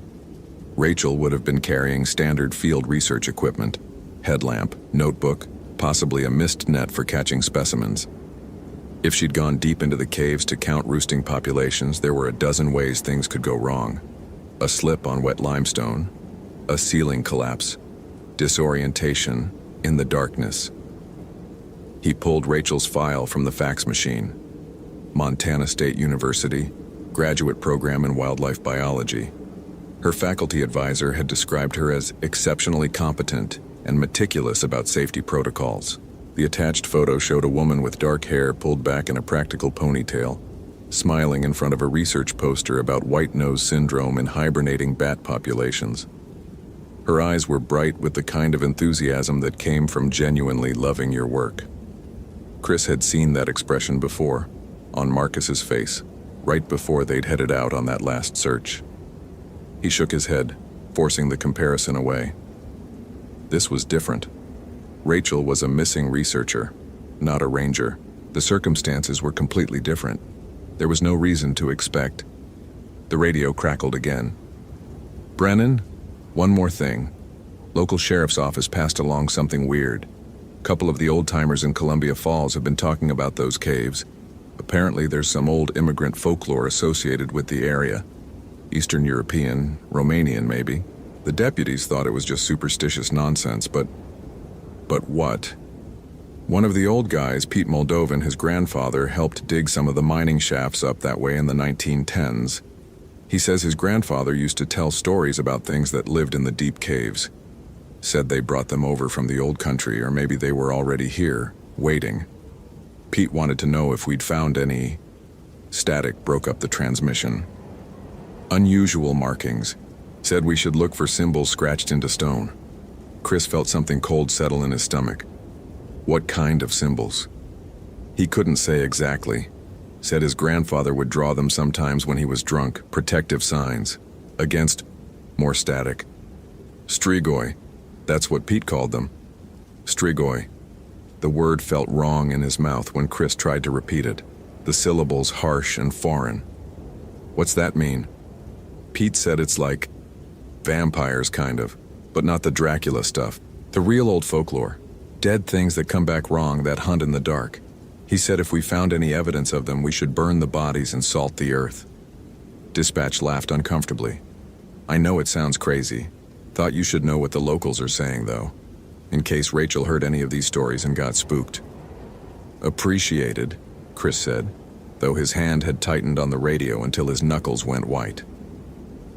Rachel would have been carrying standard field research equipment, headlamp, notebook, possibly a mist net for catching specimens. If she'd gone deep into the caves to count roosting populations, there were a dozen ways things could go wrong. A slip on wet limestone, a ceiling collapse, disorientation in the darkness. He pulled Rachel's file from the fax machine. Montana State University, graduate program in wildlife biology. Her faculty advisor had described her as exceptionally competent and meticulous about safety protocols. The attached photo showed a woman with dark hair pulled back in a practical ponytail, smiling in front of a research poster about white nose syndrome in hibernating bat populations. Her eyes were bright with the kind of enthusiasm that came from genuinely loving your work. Chris had seen that expression before, on Marcus's face, right before they'd headed out on that last search. He shook his head, forcing the comparison away. This was different. Rachel was a missing researcher, not a ranger. The circumstances were completely different. There was no reason to expect. The radio crackled again. "Brennan, one more thing. Local sheriff's office passed along something weird. A couple of the old-timers in Columbia Falls have been talking about those caves. Apparently there's some old immigrant folklore associated with the area. Eastern European, Romanian maybe. The deputies thought it was just superstitious nonsense, but what? One of the old guys, Pete Moldovan, his grandfather, helped dig some of the mining shafts up that way in the 1910s. He says his grandfather used to tell stories about things that lived in the deep caves. Said they brought them over from the old country, or maybe they were already here, waiting. Pete wanted to know if we'd found any." Static broke up the transmission. "Unusual markings. Said we should look for symbols scratched into stone." Chris felt something cold settle in his stomach. What kind of symbols? He couldn't say exactly. Said his grandfather would draw them sometimes when he was drunk, protective signs. Against more static. Strigoi. That's what Pete called them. Strigoi. The word felt wrong in his mouth when Chris tried to repeat it. The syllables harsh and foreign. What's that mean? Pete said it's like vampires, kind of, but not the Dracula stuff. The real old folklore. Dead things that come back wrong, that hunt in the dark. He said if we found any evidence of them, we should burn the bodies and salt the earth. Dispatch laughed uncomfortably. "I know it sounds crazy. Thought you should know what the locals are saying, though, in case Rachel heard any of these stories and got spooked." "Appreciated," Chris said, though his hand had tightened on the radio until his knuckles went white.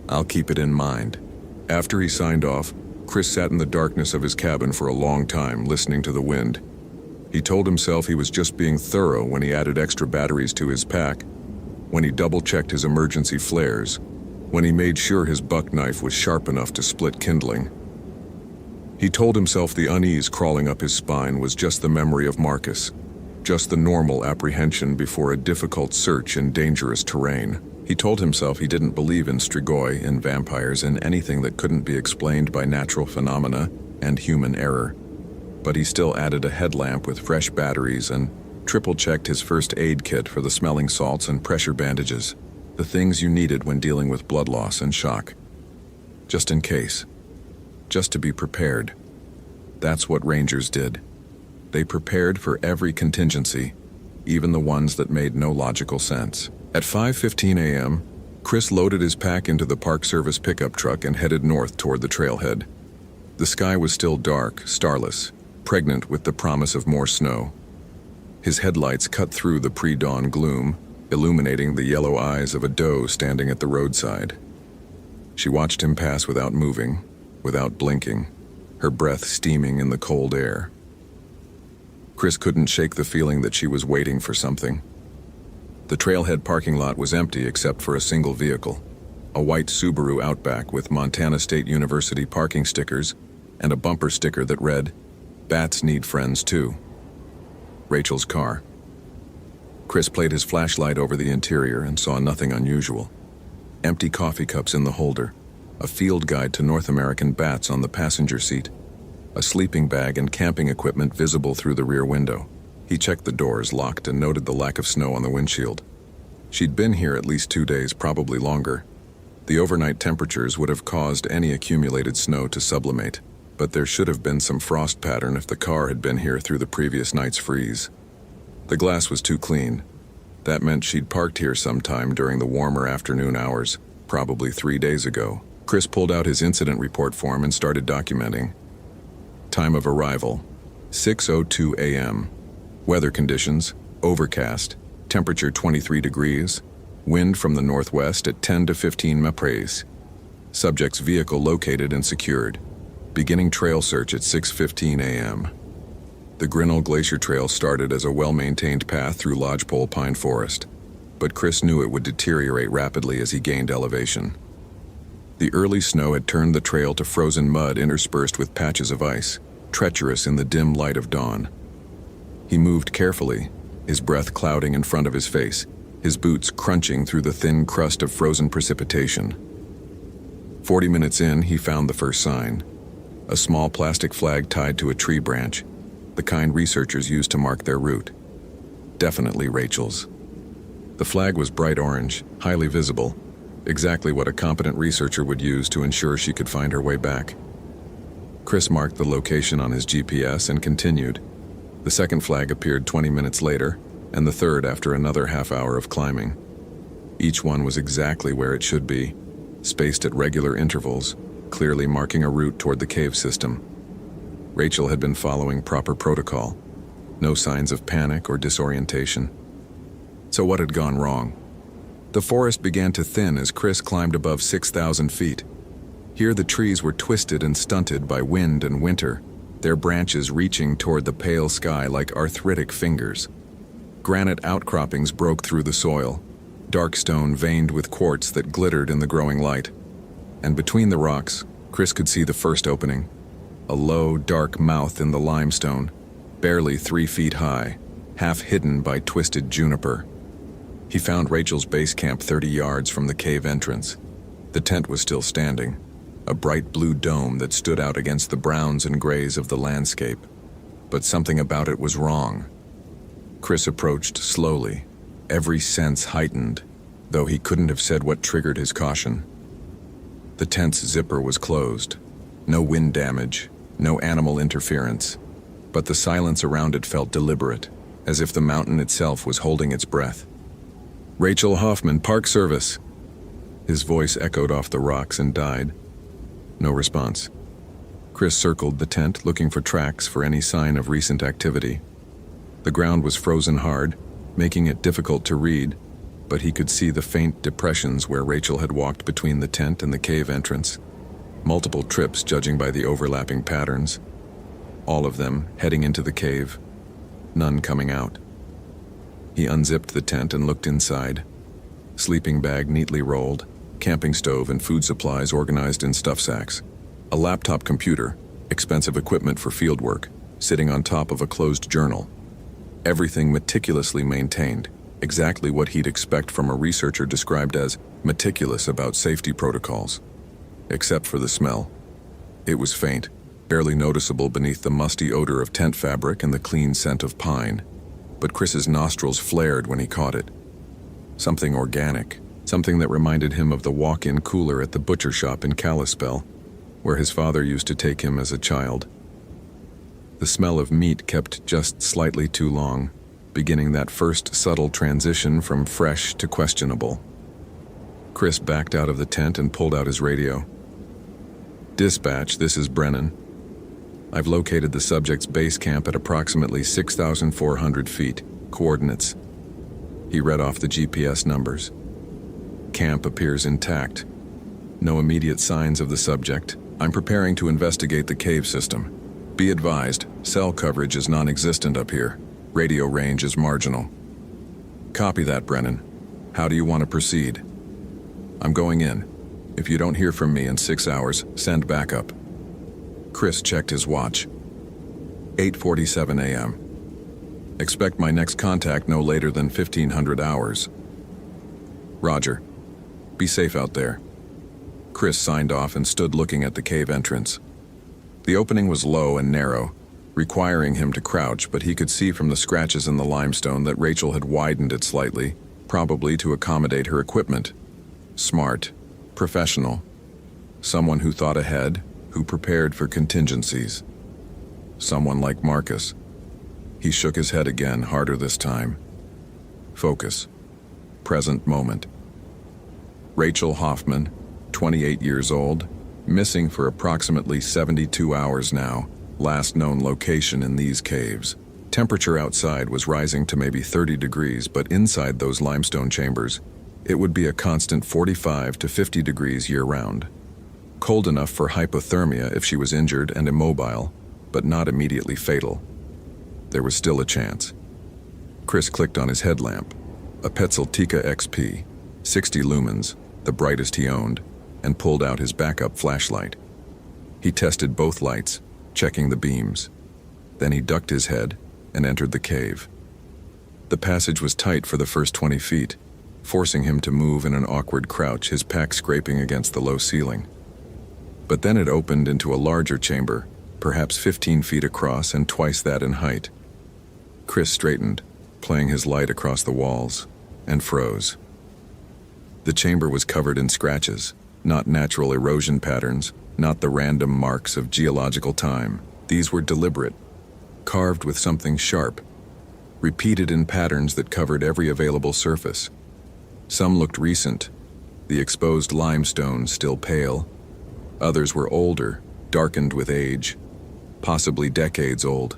"I'll keep it in mind." After he signed off, Chris sat in the darkness of his cabin for a long time, listening to the wind. He told himself he was just being thorough when he added extra batteries to his pack, when he double-checked his emergency flares, when he made sure his buck knife was sharp enough to split kindling. He told himself the unease crawling up his spine was just the memory of Marcus, just the normal apprehension before a difficult search in dangerous terrain. He told himself he didn't believe in strigoi, in vampires, in anything that couldn't be explained by natural phenomena and human error. But he still added a headlamp with fresh batteries and triple-checked his first aid kit for the smelling salts and pressure bandages, the things you needed when dealing with blood loss and shock. Just in case. Just to be prepared. That's what Rangers did. They prepared for every contingency, even the ones that made no logical sense. At 5:15 a.m., Chris loaded his pack into the Park Service pickup truck and headed north toward the trailhead. The sky was still dark, starless, pregnant with the promise of more snow. His headlights cut through the pre-dawn gloom, illuminating the yellow eyes of a doe standing at the roadside. She watched him pass without moving, without blinking, her breath steaming in the cold air. Chris couldn't shake the feeling that she was waiting for something. The trailhead parking lot was empty except for a single vehicle, a white Subaru Outback with Montana State University parking stickers and a bumper sticker that read, "Bats need friends too." Rachel's car. Chris played his flashlight over the interior and saw nothing unusual. Empty coffee cups in the holder, a field guide to North American bats on the passenger seat, a sleeping bag and camping equipment visible through the rear window. He checked the doors, locked, and noted the lack of snow on the windshield. She'd been here at least 2 days, probably longer. The overnight temperatures would have caused any accumulated snow to sublimate, but there should have been some frost pattern if the car had been here through the previous night's freeze. The glass was too clean. That meant she'd parked here sometime during the warmer afternoon hours, probably 3 days ago. Chris pulled out his incident report form and started documenting. Time of arrival, 6:02 a.m. Weather conditions, overcast, temperature 23 degrees, wind from the northwest at 10 to 15 mph. Subject's vehicle located and secured. Beginning trail search at 6:15 a.m. The Grinnell Glacier Trail started as a well-maintained path through lodgepole pine forest, but Chris knew it would deteriorate rapidly as he gained elevation. The early snow had turned the trail to frozen mud interspersed with patches of ice, treacherous in the dim light of dawn. He moved carefully, his breath clouding in front of his face, his boots crunching through the thin crust of frozen precipitation. 40 minutes in, he found the first sign. A small plastic flag tied to a tree branch, the kind researchers used to mark their route. Definitely Rachel's. The flag was bright orange, highly visible, exactly what a competent researcher would use to ensure she could find her way back. Chris marked the location on his GPS and continued. The second flag appeared 20 minutes later, and the third after another half hour of climbing. Each one was exactly where it should be, spaced at regular intervals, clearly marking a route toward the cave system. Rachel had been following proper protocol. No signs of panic or disorientation. So what had gone wrong? The forest began to thin as Chris climbed above 6,000 feet. Here the trees were twisted and stunted by wind and winter, their branches reaching toward the pale sky like arthritic fingers. Granite outcroppings broke through the soil, dark stone veined with quartz that glittered in the growing light. And between the rocks, Chris could see the first opening, a low, dark mouth in the limestone, barely 3 feet high, half hidden by twisted juniper. He found Rachel's base camp 30 yards from the cave entrance. The tent was still standing, a bright blue dome that stood out against the browns and grays of the landscape. But something about it was wrong. Chris approached slowly, every sense heightened, though he couldn't have said what triggered his caution. The tent's zipper was closed. No wind damage, no animal interference, but the silence around it felt deliberate, as if the mountain itself was holding its breath. "Rachel Hoffman, Park Service." His voice echoed off the rocks and died. No response. Chris circled the tent, looking for tracks for any sign of recent activity. The ground was frozen hard, making it difficult to read, but he could see the faint depressions where Rachel had walked between the tent and the cave entrance. Multiple trips, judging by the overlapping patterns. All of them heading into the cave, none coming out. He unzipped the tent and looked inside. Sleeping bag neatly rolled, camping stove and food supplies organized in stuff sacks. A laptop computer, expensive equipment for field work, sitting on top of a closed journal. Everything meticulously maintained, exactly what he'd expect from a researcher described as meticulous about safety protocols. Except for the smell. It was faint, barely noticeable beneath the musty odor of tent fabric and the clean scent of pine. But Chris's nostrils flared when he caught it. Something organic, something that reminded him of the walk-in cooler at the butcher shop in Kalispell, where his father used to take him as a child. The smell of meat kept just slightly too long, beginning that first subtle transition from fresh to questionable. Chris backed out of the tent and pulled out his radio. "Dispatch, this is Brennan. I've located the subject's base camp at approximately 6,400 feet. Coordinates." He read off the GPS numbers. "Camp appears intact. No immediate signs of the subject. I'm preparing to investigate the cave system. Be advised, cell coverage is non-existent up here. Radio range is marginal." "Copy that, Brennan. How do you want to proceed?" "I'm going in. If you don't hear from me in 6 hours, send backup." Chris checked his watch. 8:47 a.m. "Expect my next contact no later than 1500 hours." "Roger. Be safe out there." Chris signed off and stood looking at the cave entrance. The opening was low and narrow, requiring him to crouch, but he could see from the scratches in the limestone that Rachel had widened it slightly, probably to accommodate her equipment. Smart, professional, someone who thought ahead, who prepared for contingencies. Someone like Marcus. He shook his head again, harder this time. Focus. Present moment. Rachel Hoffman, 28 years old, missing for approximately 72 hours now, last known location in these caves. Temperature outside was rising to maybe 30 degrees, but inside those limestone chambers, it would be a constant 45 to 50 degrees year-round. Cold enough for hypothermia if she was injured and immobile, but not immediately fatal. There was still a chance. Chris clicked on his headlamp, a Petzeltika XP, 60 lumens, the brightest he owned, and pulled out his backup flashlight. He tested both lights, checking the beams. Then he ducked his head and entered the cave. The passage was tight for the first 20 feet, forcing him to move in an awkward crouch, his pack scraping against the low ceiling. But then it opened into a larger chamber, perhaps 15 feet across and twice that in height. Chris straightened, playing his light across the walls, and froze. The chamber was covered in scratches, not natural erosion patterns, not the random marks of geological time. These were deliberate, carved with something sharp, repeated in patterns that covered every available surface. Some looked recent, the exposed limestone still pale. Others were older, darkened with age, possibly decades old.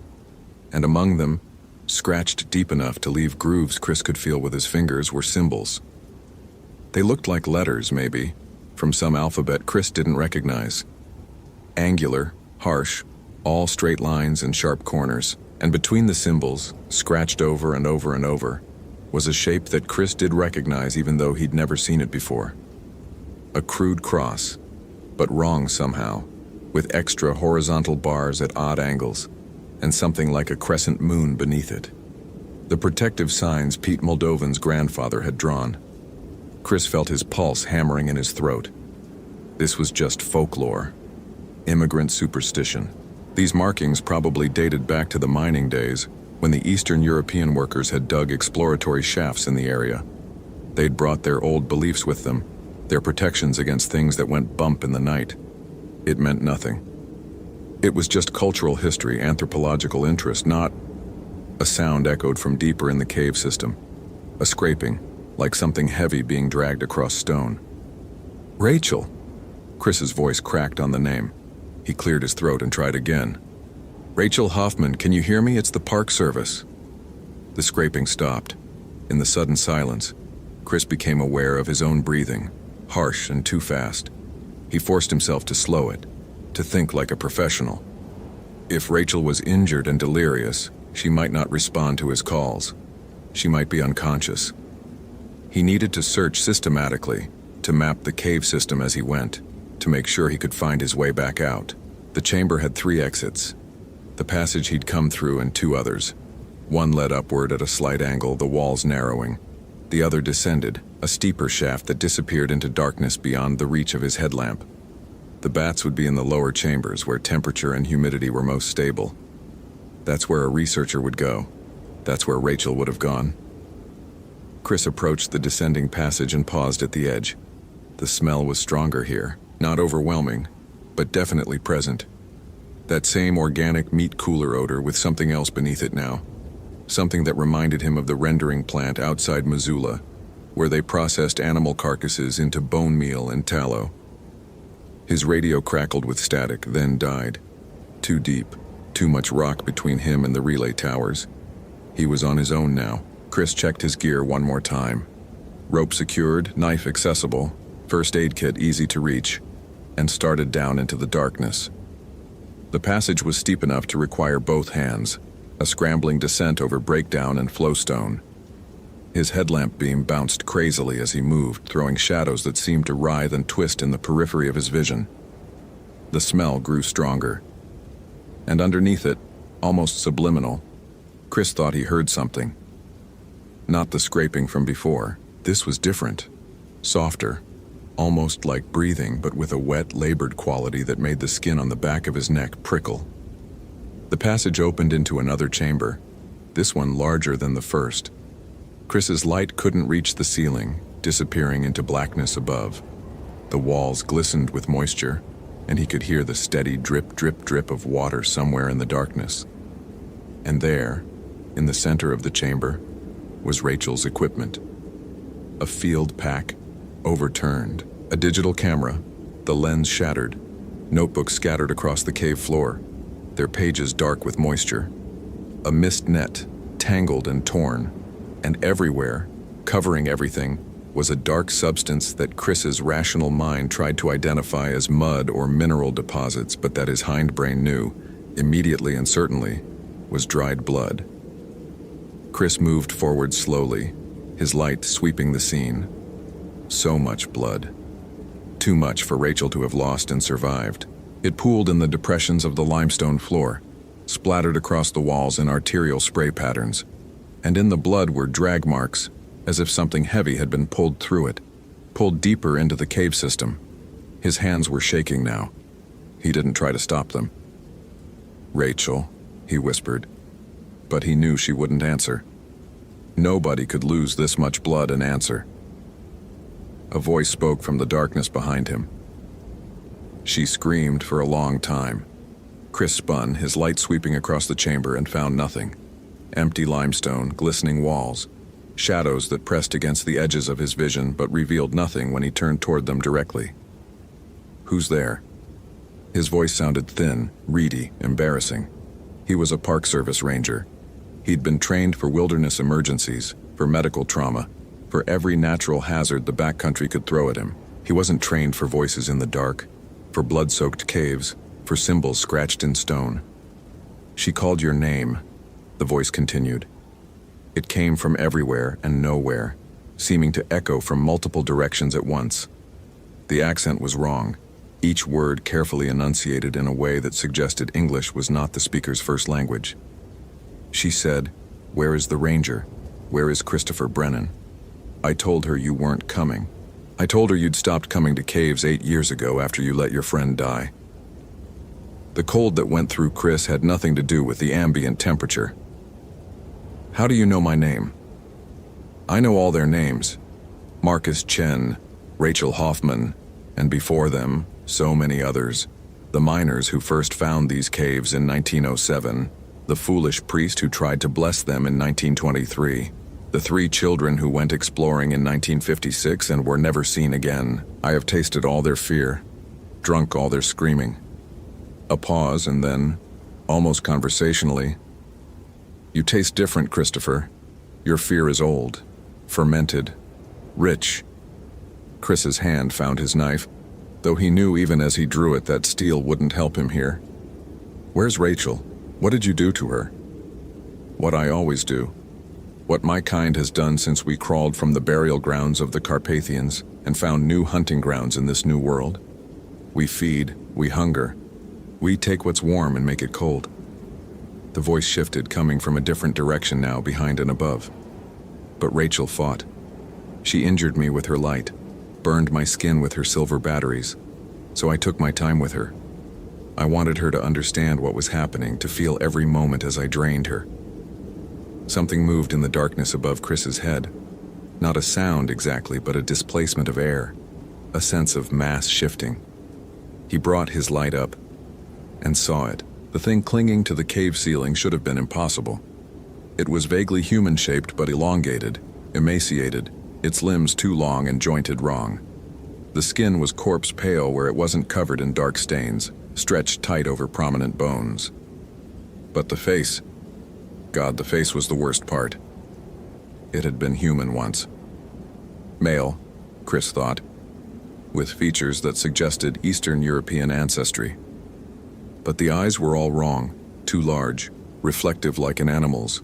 And among them, scratched deep enough to leave grooves Chris could feel with his fingers, were symbols. They looked like letters, maybe, from some alphabet Chris didn't recognize. Angular, harsh, all straight lines and sharp corners, and between the symbols, scratched over and over and over, was a shape that Chris did recognize even though he'd never seen it before. A crude cross, but wrong somehow, with extra horizontal bars at odd angles, and something like a crescent moon beneath it. The protective signs Pete Moldovan's grandfather had drawn. Chris felt his pulse hammering in his throat. This was just folklore, immigrant superstition. These markings probably dated back to the mining days, when the Eastern European workers had dug exploratory shafts in the area. They'd brought their old beliefs with them, their protections against things that went bump in the night. It meant nothing. It was just cultural history, anthropological interest, not... A sound echoed from deeper in the cave system. A scraping, like something heavy being dragged across stone. Rachel! Chris's voice cracked on the name. He cleared his throat and tried again. Rachel Hoffman, can you hear me? It's the Park Service. The scraping stopped. In the sudden silence, Chris became aware of his own breathing, harsh and too fast. He forced himself to slow it, to think like a professional. If Rachel was injured and delirious, she might not respond to his calls. She might be unconscious. He needed to search systematically, to map the cave system as he went, to make sure he could find his way back out. The chamber had 3 exits. The passage he'd come through and 2 others. One led upward at a slight angle, the walls narrowing. The other descended, a steeper shaft that disappeared into darkness beyond the reach of his headlamp. The bats would be in the lower chambers, where temperature and humidity were most stable. That's where a researcher would go. That's where Rachel would have gone. Chris approached the descending passage and paused at the edge. The smell was stronger here, not overwhelming, but definitely present. That same organic meat cooler odor with something else beneath it now. Something that reminded him of the rendering plant outside Missoula, where they processed animal carcasses into bone meal and tallow. His radio crackled with static, then died. Too deep, too much rock between him and the relay towers. He was on his own now. Chris checked his gear one more time. Rope secured, knife accessible, first aid kit easy to reach, and started down into the darkness. The passage was steep enough to require both hands, a scrambling descent over breakdown and flowstone. His headlamp beam bounced crazily as he moved, throwing shadows that seemed to writhe and twist in the periphery of his vision. The smell grew stronger. And underneath it, almost subliminal, Chris thought he heard something. Not the scraping from before. This was different. Softer. almost like breathing, but with a wet, labored quality that made the skin on the back of his neck prickle. The passage opened into another chamber, this one larger than the first. Chris's light couldn't reach the ceiling, disappearing into blackness above. The walls glistened with moisture, and he could hear the steady drip, drip, drip of water somewhere in the darkness. And there, in the center of the chamber, was Rachel's equipment. A field pack, overturned, a digital camera, the lens shattered, notebooks scattered across the cave floor, their pages dark with moisture, a mist net, tangled and torn, and everywhere, covering everything, was a dark substance that Chris's rational mind tried to identify as mud or mineral deposits, but that his hindbrain knew, immediately and certainly, was dried blood. Chris moved forward slowly, his light sweeping the scene. So much blood. Too much for Rachel to have lost and survived. It pooled in the depressions of the limestone floor, splattered across the walls in arterial spray patterns, and in the blood were drag marks, as if something heavy had been pulled through it, pulled deeper into the cave system. His hands were shaking now. He didn't try to stop them. "Rachel," he whispered, but he knew she wouldn't answer. Nobody could lose this much blood and answer. A voice spoke from the darkness behind him. She screamed for a long time. Chris spun, his light sweeping across the chamber, and found nothing. Empty limestone, glistening walls, shadows that pressed against the edges of his vision but revealed nothing when he turned toward them directly. "Who's there?" His voice sounded thin, reedy, embarrassing. He was a Park Service ranger. He'd been trained for wilderness emergencies, for medical trauma, for every natural hazard the backcountry could throw at him. He wasn't trained for voices in the dark, for blood-soaked caves, for symbols scratched in stone. "She called your name," the voice continued. It came from everywhere and nowhere, seeming to echo from multiple directions at once. The accent was wrong, each word carefully enunciated in a way that suggested English was not the speaker's first language. She said, "Where is the ranger? Where is Christopher Brennan? I told her you weren't coming. I told her you'd stopped coming to caves 8 years ago after you let your friend die." The cold that went through Chris had nothing to do with the ambient temperature. "How do you know my name?" "I know all their names. Marcus Chen, Rachel Hoffman, and before them, so many others. The miners who first found these caves in 1907, the foolish priest who tried to bless them in 1923, the 3 children who went exploring in 1956 and were never seen again. I have tasted all their fear, drunk all their screaming." A pause, and then, almost conversationally, "You taste different, Christopher. Your fear is old, fermented, rich." Chris's hand found his knife, though he knew even as he drew it that steel wouldn't help him here. "Where's Rachel? What did you do to her?" "What I always do. What my kind has done since we crawled from the burial grounds of the Carpathians and found new hunting grounds in this new world. We feed, we hunger. We take what's warm and make it cold." The voice shifted, coming from a different direction now, behind and above. "But Rachel fought. She injured me with her light, burned my skin with her silver batteries. So I took my time with her. I wanted her to understand what was happening, to feel every moment as I drained her." Something moved in the darkness above Chris's head. Not a sound exactly, but a displacement of air, a sense of mass shifting. He brought his light up and saw it. The thing clinging to the cave ceiling should have been impossible. It was vaguely human-shaped but elongated, emaciated, its limbs too long and jointed wrong. The skin was corpse pale where it wasn't covered in dark stains, stretched tight over prominent bones. But the face, God, the face was the worst part. It had been human once. Male, Chris thought, with features that suggested Eastern European ancestry. But the eyes were all wrong, too large, reflective like an animal's,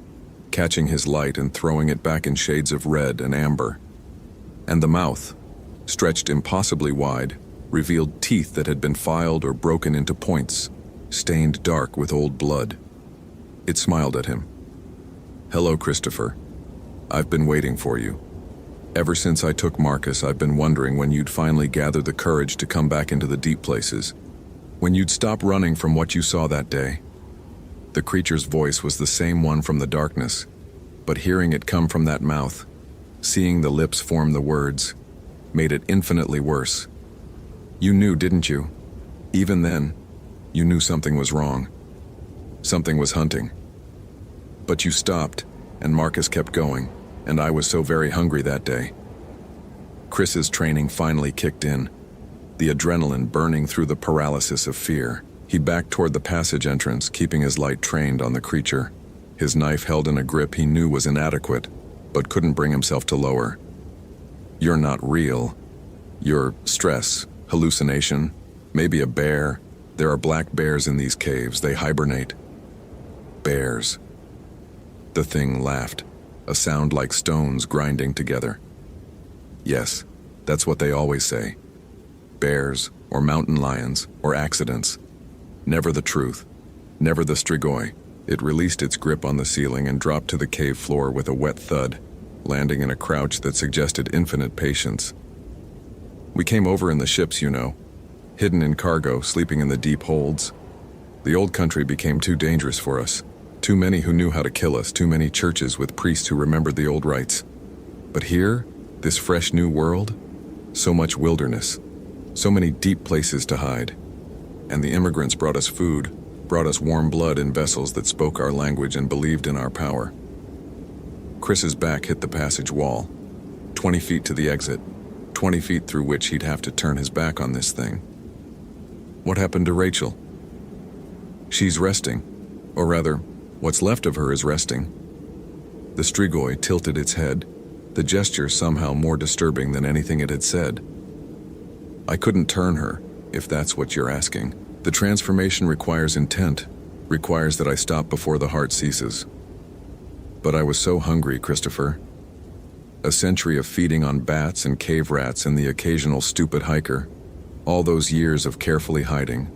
catching his light and throwing it back in shades of red and amber. And the mouth, stretched impossibly wide, revealed teeth that had been filed or broken into points, stained dark with old blood. It smiled at him. "Hello, Christopher. I've been waiting for you." Ever since I took Marcus, I've been wondering when you'd finally gather the courage to come back into the deep places. When you'd stop running from what you saw that day." The creature's voice was the same one from the darkness, but hearing it come from that mouth, seeing the lips form the words, made it infinitely worse. "You knew, didn't you? Even then, you knew something was wrong. Something was hunting. But you stopped, and Marcus kept going, and I was so very hungry that day." Chris's training finally kicked in, the adrenaline burning through the paralysis of fear. He backed toward the passage entrance, keeping his light trained on the creature, his knife held in a grip he knew was inadequate, but couldn't bring himself to lower. "You're not real. You're stress, hallucination, maybe a bear. There are black bears in these caves. They hibernate." "Bears." The thing laughed, a sound like stones grinding together. "Yes, that's what they always say. Bears, or mountain lions, or accidents. Never the truth, never the strigoi." It released its grip on the ceiling and dropped to the cave floor with a wet thud, landing in a crouch that suggested infinite patience. "We came over in the ships, you know, hidden in cargo, sleeping in the deep holds. The old country became too dangerous for us. Too many who knew how to kill us, too many churches with priests who remembered the old rites. But here, this fresh new world, so much wilderness, so many deep places to hide. And the immigrants brought us food, brought us warm blood in vessels that spoke our language and believed in our power." Chris's back hit the passage wall, 20 feet to the exit, 20 feet through which he'd have to turn his back on this thing. "What happened to Rachel?" "She's resting, or rather, what's left of her is resting." The strigoi tilted its head, the gesture somehow more disturbing than anything it had said. "I couldn't turn her, if that's what you're asking. The transformation requires intent, requires that I stop before the heart ceases. But I was so hungry, Christopher. A century of feeding on bats and cave rats and the occasional stupid hiker. All those years of carefully hiding,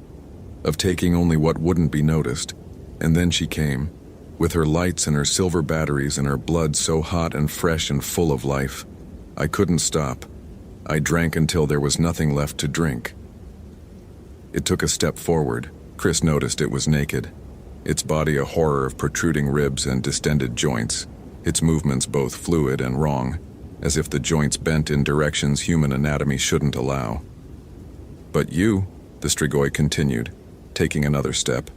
of taking only what wouldn't be noticed. And then she came, with her lights and her silver batteries and her blood so hot and fresh and full of life. I couldn't stop. I drank until there was nothing left to drink." It took a step forward. Chris noticed it was naked, its body a horror of protruding ribs and distended joints, its movements both fluid and wrong, as if the joints bent in directions human anatomy shouldn't allow. "But you," the strigoi continued, taking another step,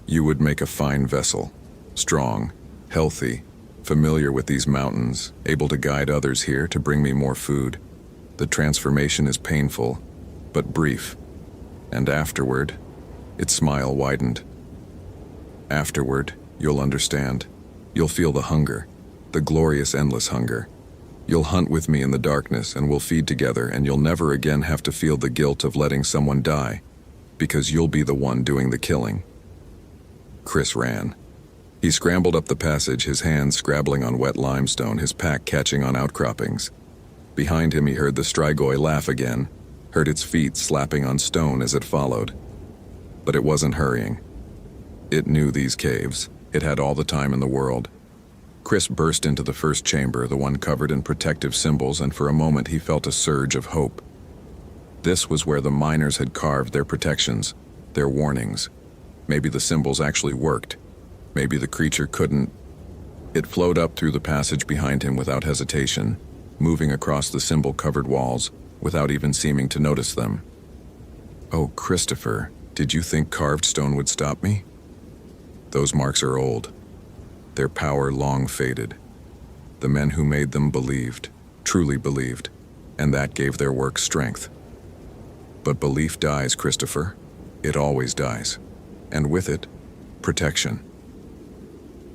"you would make a fine vessel, strong, healthy, familiar with these mountains, able to guide others here to bring me more food. The transformation is painful, but brief. And afterward," its smile widened. "Afterward, you'll understand. You'll feel the hunger, the glorious endless hunger. You'll hunt with me in the darkness and we'll feed together, and you'll never again have to feel the guilt of letting someone die, because you'll be the one doing the killing." Chris ran. He scrambled up the passage, his hands scrabbling on wet limestone, his pack catching on outcroppings. Behind him he heard the strigoi laugh again, heard its feet slapping on stone as it followed. But it wasn't hurrying. It knew these caves. It had all the time in the world. Chris burst into the first chamber, the one covered in protective symbols, and for a moment he felt a surge of hope. This was where the miners had carved their protections, their warnings. Maybe the symbols actually worked. Maybe the creature couldn't. It flowed up through the passage behind him without hesitation, moving across the symbol-covered walls, without even seeming to notice them. "Oh, Christopher, did you think carved stone would stop me? Those marks are old. Their power long faded. The men who made them believed, truly believed, and that gave their work strength. But belief dies, Christopher. It always dies. And with it, protection."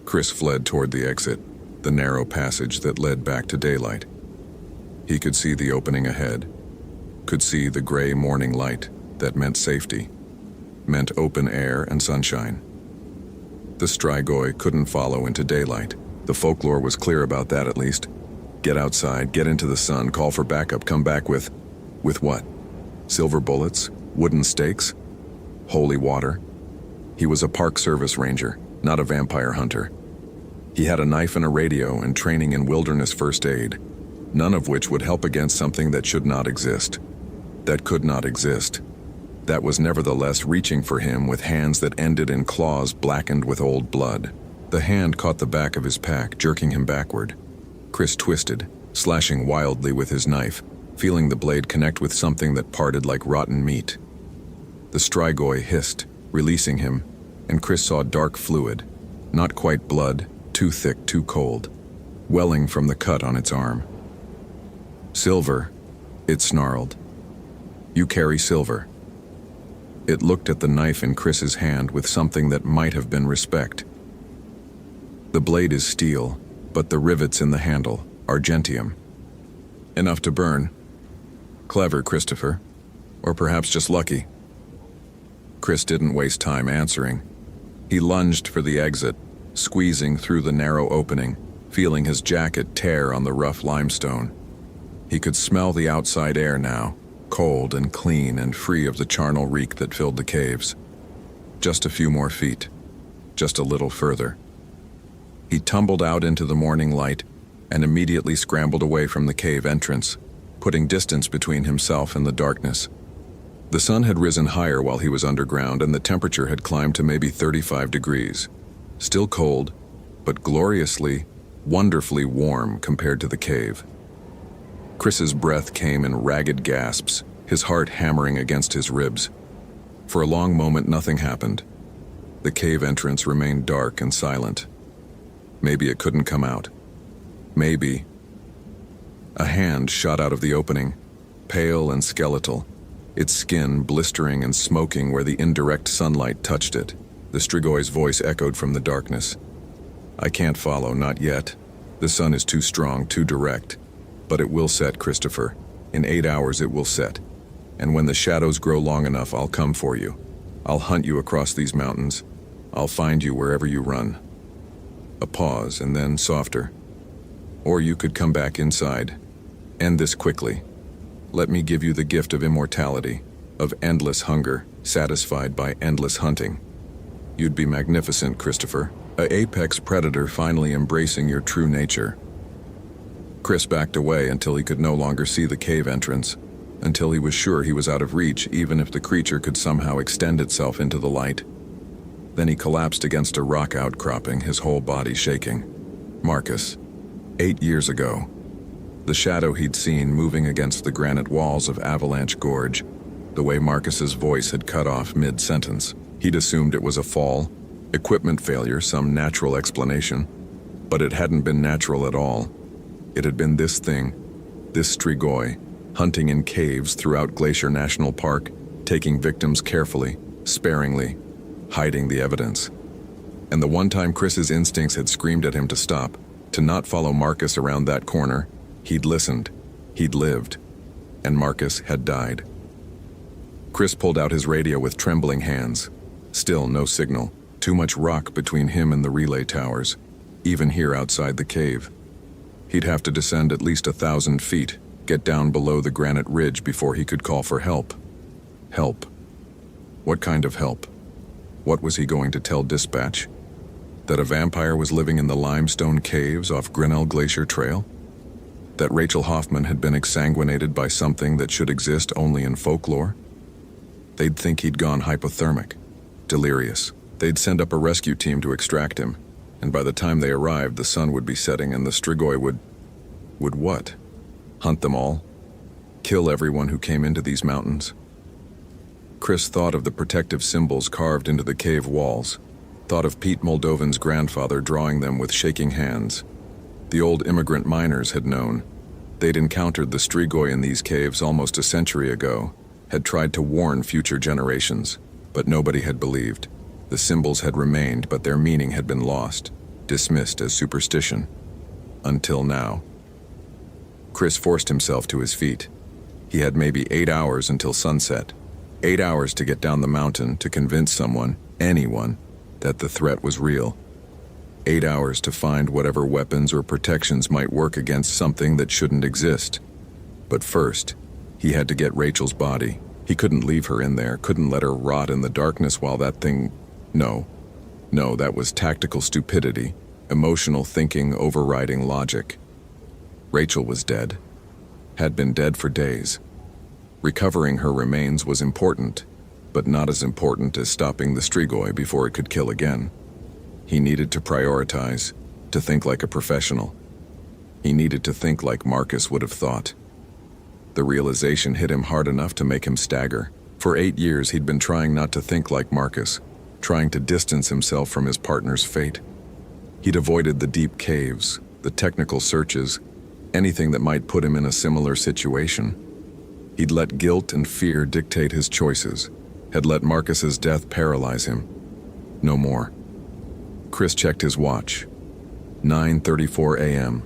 Chris fled toward the exit, the narrow passage that led back to daylight. He could see the opening ahead, could see the gray morning light that meant safety, meant open air and sunshine. The strigoi couldn't follow into daylight. The folklore was clear about that, at least. Get outside, get into the sun, call for backup, come back with what? Silver bullets? Wooden stakes? Holy water? He was a Park Service ranger, not a vampire hunter. He had a knife and a radio and training in wilderness first aid. none of which would help against something that should not exist, that could not exist, that was nevertheless reaching for him with hands that ended in claws blackened with old blood. The hand caught the back of his pack, jerking him backward. Chris twisted, slashing wildly with his knife, feeling the blade connect with something that parted like rotten meat. The strigoi hissed, releasing him, and Chris saw dark fluid, not quite blood, too thick, too cold, welling from the cut on its arm. "Silver," it snarled. "You carry silver." It looked at the knife in Chris's hand with something that might have been respect. The blade is steel, but the rivets in the handle, argentium. Enough to burn. Clever, Christopher. Or perhaps just lucky. Chris didn't waste time answering. He lunged for the exit, squeezing through the narrow opening, feeling his jacket tear on the rough limestone. He could smell the outside air now, cold and clean and free of the charnel reek that filled the caves. Just a few more feet. Just a little further. He tumbled out into the morning light and immediately scrambled away from the cave entrance, putting distance between himself and the darkness. The sun had risen higher while he was underground, and the temperature had climbed to maybe 35 degrees. Still cold, but gloriously, wonderfully warm compared to the cave. Chris's breath came in ragged gasps, his heart hammering against his ribs. For a long moment, nothing happened. The cave entrance remained dark and silent. Maybe it couldn't come out. Maybe. A hand shot out of the opening, pale and skeletal, its skin blistering and smoking where the indirect sunlight touched it. The Strigoi's voice echoed from the darkness. "I can't follow, not yet. The sun is too strong, too direct. But it will set, Christopher. In 8 hours it will set. And when the shadows grow long enough, I'll come for you. I'll hunt you across these mountains. I'll find you wherever you run." A pause, and then softer. "Or you could come back inside. End this quickly. Let me give you the gift of immortality, of endless hunger, satisfied by endless hunting. You'd be magnificent, Christopher. An apex predator finally embracing your true nature." Chris backed away until he could no longer see the cave entrance, until he was sure he was out of reach even if the creature could somehow extend itself into the light. Then he collapsed against a rock outcropping, his whole body shaking. Marcus. 8 years ago. The shadow he'd seen moving against the granite walls of Avalanche Gorge, the way Marcus's voice had cut off mid-sentence. He'd assumed it was a fall, equipment failure, some natural explanation. But it hadn't been natural at all. It had been this thing, this Strigoi, hunting in caves throughout Glacier National Park, taking victims carefully, sparingly, hiding the evidence. And the one time Chris's instincts had screamed at him to stop, to not follow Marcus around that corner, he'd listened, he'd lived, and Marcus had died. Chris pulled out his radio with trembling hands. Still no signal, too much rock between him and the relay towers, even here outside the cave. He'd have to descend at least 1,000 feet, get down below the granite ridge before he could call for help. Help. What kind of help? What was he going to tell dispatch? That a vampire was living in the limestone caves off Grinnell Glacier Trail? That Rachel Hoffman had been exsanguinated by something that should exist only in folklore? They'd think he'd gone hypothermic, delirious. They'd send up a rescue team to extract him, and by the time they arrived, the sun would be setting and the Strigoi would what? Hunt them all? Kill everyone who came into these mountains? Chris thought of the protective symbols carved into the cave walls, thought of Pete Moldovan's grandfather drawing them with shaking hands. The old immigrant miners had known. They'd encountered the Strigoi in these caves almost a century ago, had tried to warn future generations, but nobody had believed. The symbols had remained, but their meaning had been lost, dismissed as superstition. Until now. Chris forced himself to his feet. He had maybe 8 hours until sunset. 8 hours to get down the mountain to convince someone, anyone, that the threat was real. 8 hours to find whatever weapons or protections might work against something that shouldn't exist. But first, he had to get Rachel's body. He couldn't leave her in there, couldn't let her rot in the darkness while that thing... No, that was tactical stupidity, emotional thinking overriding logic. Rachel was dead, had been dead for days. Recovering her remains was important, but not as important as stopping the Strigoi before it could kill again. He needed to prioritize, to think like a professional. He needed to think like Marcus would have thought. The realization hit him hard enough to make him stagger. For 8 years he'd been trying not to think like Marcus, trying to distance himself from his partner's fate. He'd avoided the deep caves, the technical searches, anything that might put him in a similar situation. He'd let guilt and fear dictate his choices, had let Marcus's death paralyze him. No more. Chris checked his watch. 9:34 a.m.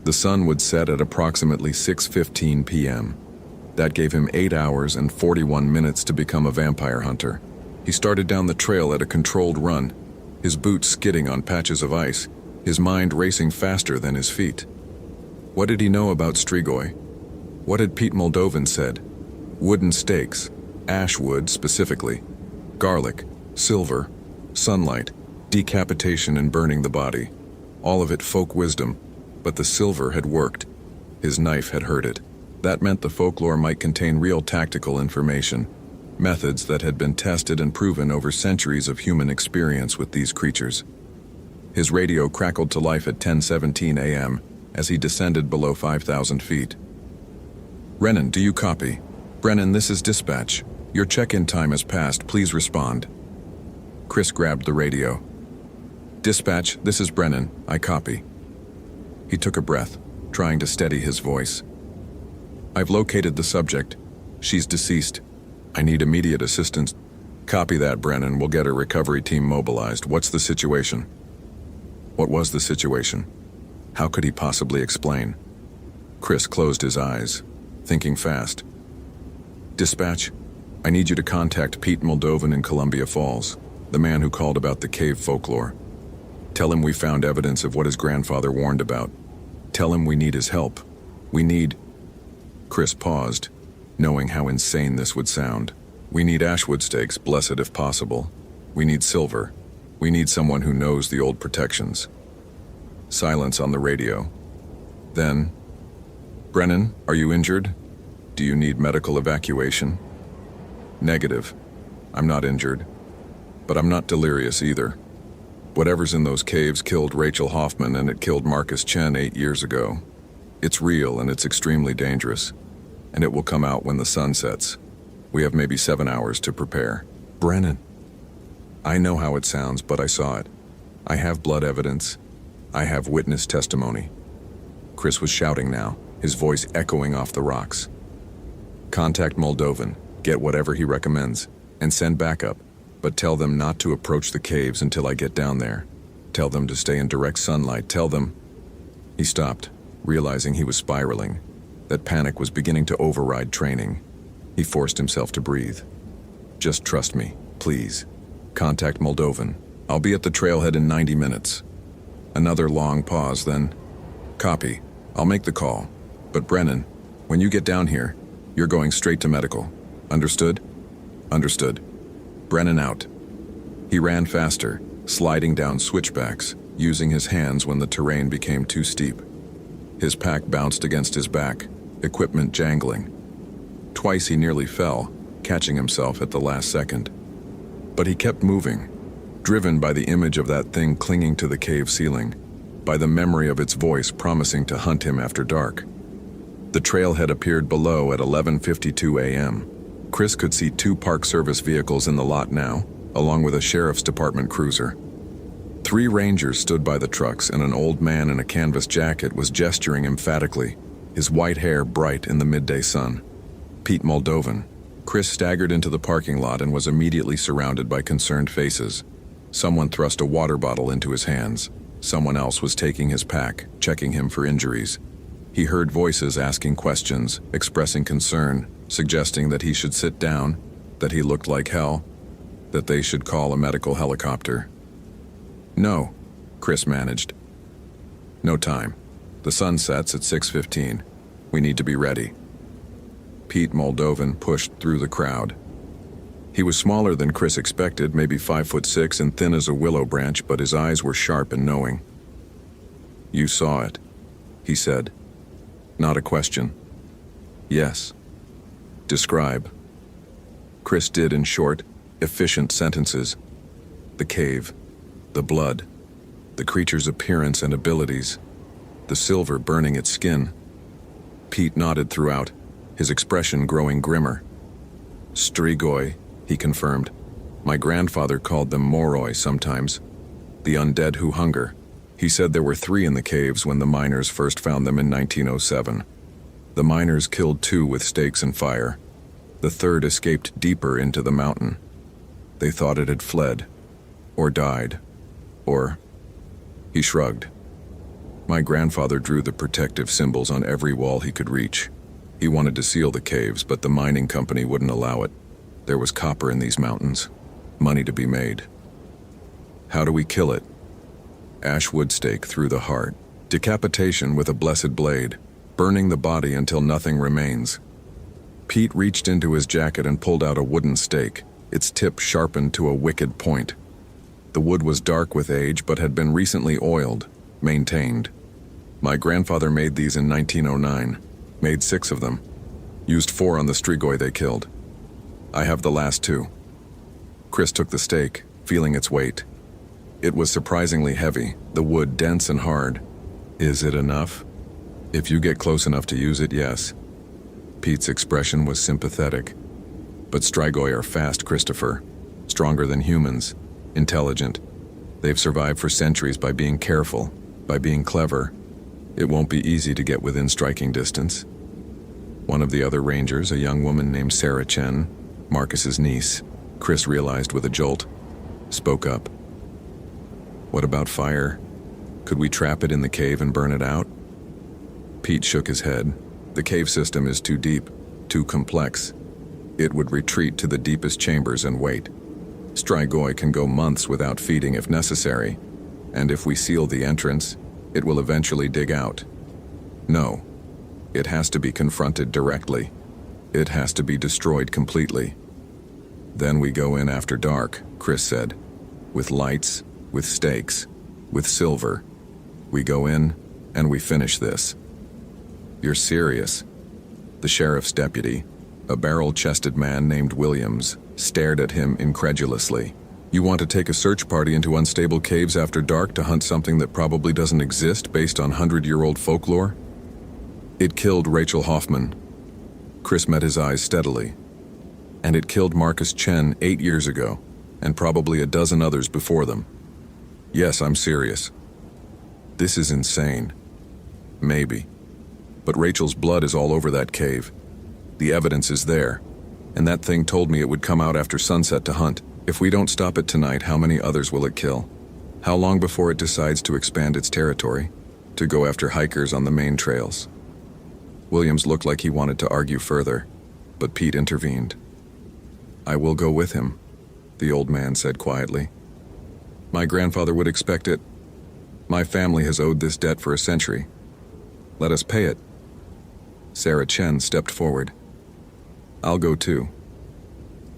The sun would set at approximately 6:15 p.m. That gave him 8 hours and 41 minutes to become a vampire hunter. He started down the trail at a controlled run, his boots skidding on patches of ice, his mind racing faster than his feet. What did he know about Strigoi? What had Pete Moldovan said? Wooden stakes, ash wood specifically, garlic, silver, sunlight, decapitation and burning the body. All of it folk wisdom, but the silver had worked. His knife had hurt it. That meant the folklore might contain real tactical information, methods that had been tested and proven over centuries of human experience with these creatures. His radio crackled to life at 10:17 a.m. as he descended below 5,000 feet. Brennan, do you copy? Brennan, this is dispatch. Your check-in time has passed. Please respond. Chris grabbed the radio. Dispatch, this is Brennan. I copy. He took a breath, trying to steady his voice. I've located the subject. She's deceased. I need immediate assistance. Copy that, Brennan. We'll get a recovery team mobilized. What's the situation? What was the situation? How could he possibly explain? Chris closed his eyes, thinking fast. Dispatch, I need you to contact Pete Moldovan in Columbia Falls, the man who called about the cave folklore. Tell him we found evidence of what his grandfather warned about. Tell him we need his help. We need... Chris paused, knowing how insane this would sound. We need ashwood stakes, blessed if possible. We need silver. We need someone who knows the old protections. Silence on the radio. Then, Brennan, are you injured? Do you need medical evacuation? Negative. I'm not injured. But I'm not delirious either. Whatever's in those caves killed Rachel Hoffman and it killed Marcus Chen 8 years ago. It's real and it's extremely dangerous. And it will come out when the sun sets. We have maybe 7 hours to prepare. Brennan. I know how it sounds, but I saw it. I have blood evidence. I have witness testimony. Chris was shouting now, his voice echoing off the rocks. Contact Moldovan, get whatever he recommends, and send backup, but tell them not to approach the caves until I get down there. Tell them to stay in direct sunlight. Tell them... He stopped, realizing he was spiraling, that panic was beginning to override training. He forced himself to breathe. Just trust me, please. Contact Moldovan. I'll be at the trailhead in 90 minutes. Another long pause, then... Copy. I'll make the call. But Brennan, when you get down here, you're going straight to medical. Understood? Understood. Brennan out. He ran faster, sliding down switchbacks, using his hands when the terrain became too steep. His pack bounced against his back, equipment jangling. Twice he nearly fell, catching himself at the last second. But he kept moving, driven by the image of that thing clinging to the cave ceiling, by the memory of its voice promising to hunt him after dark. The trailhead appeared below at 11:52 a.m. Chris could see 2 Park Service vehicles in the lot now, along with a Sheriff's Department cruiser. 3 rangers stood by the trucks, and an old man in a canvas jacket was gesturing emphatically, his white hair bright in the midday sun. Pete Moldovan. Chris staggered into the parking lot and was immediately surrounded by concerned faces. Someone thrust a water bottle into his hands. Someone else was taking his pack, checking him for injuries. He heard voices asking questions, expressing concern, suggesting that he should sit down, that he looked like hell, that they should call a medical helicopter. No, Chris managed. No time. The sun sets at 6:15. We need to be ready. Pete Moldovan pushed through the crowd. He was smaller than Chris expected, maybe 5'6" and thin as a willow branch, but his eyes were sharp and knowing. You saw it, he said, Not a question. Yes. Describe. Chris did in short, efficient sentences. The cave, the blood, the creature's appearance and abilities, the silver burning its skin. Pete nodded throughout, his expression growing grimmer. Strigoi, he confirmed. My grandfather called them moroi sometimes. The undead who hunger. He said there were 3 in the caves when the miners first found them in 1907. The miners killed 2 with stakes and fire. The 3rd escaped deeper into the mountain. They thought it had fled, or died, or... He shrugged. My grandfather drew the protective symbols on every wall he could reach. He wanted to seal the caves, but the mining company wouldn't allow it. There was copper in these mountains, money to be made. How do we kill it? Ash wood stake through the heart, decapitation with a blessed blade, burning the body until nothing remains. Pete reached into his jacket and pulled out a wooden stake, its tip sharpened to a wicked point. The wood was dark with age but had been recently oiled, maintained. My grandfather made these in 1909, made 6 of them, used 4 on the Strigoi they killed. I have the last 2. Chris took the stake, feeling its weight. It was surprisingly heavy, the wood dense and hard. Is it enough? If you get close enough to use it, yes. Pete's expression was sympathetic. But Strigoi are fast, Christopher. Stronger than humans. Intelligent. They've survived for centuries by being careful, by being clever. It won't be easy to get within striking distance. One of the other rangers, a young woman named Sarah Chen, Marcus's niece, Chris realized with a jolt, spoke up. What about fire? Could we trap it in the cave and burn it out? Pete shook his head. The cave system is too deep, too complex. It would retreat to the deepest chambers and wait. Strigoi can go months without feeding if necessary, and if we seal the entrance, it will eventually dig out. No, it has to be confronted directly. It has to be destroyed completely. Then we go in after dark, Chris said. With lights, with stakes, with silver. We go in, and we finish this. You're serious? The sheriff's deputy, a barrel-chested man named Williams, stared at him incredulously. You want to take a search party into unstable caves after dark to hunt something that probably doesn't exist based on 100-year-old folklore? It killed Rachel Hoffman. Chris met his eyes steadily. And it killed Marcus Chen 8 years ago, and probably a dozen others before them. Yes, I'm serious. This is insane. Maybe. But Rachel's blood is all over that cave. The evidence is there, and that thing told me it would come out after sunset to hunt. If we don't stop it tonight, how many others will it kill? How long before it decides to expand its territory, to go after hikers on the main trails? Williams looked like he wanted to argue further, but Pete intervened. I will go with him, the old man said quietly. My grandfather would expect it. My family has owed this debt for a century. Let us pay it. Sarah Chen stepped forward. I'll go too.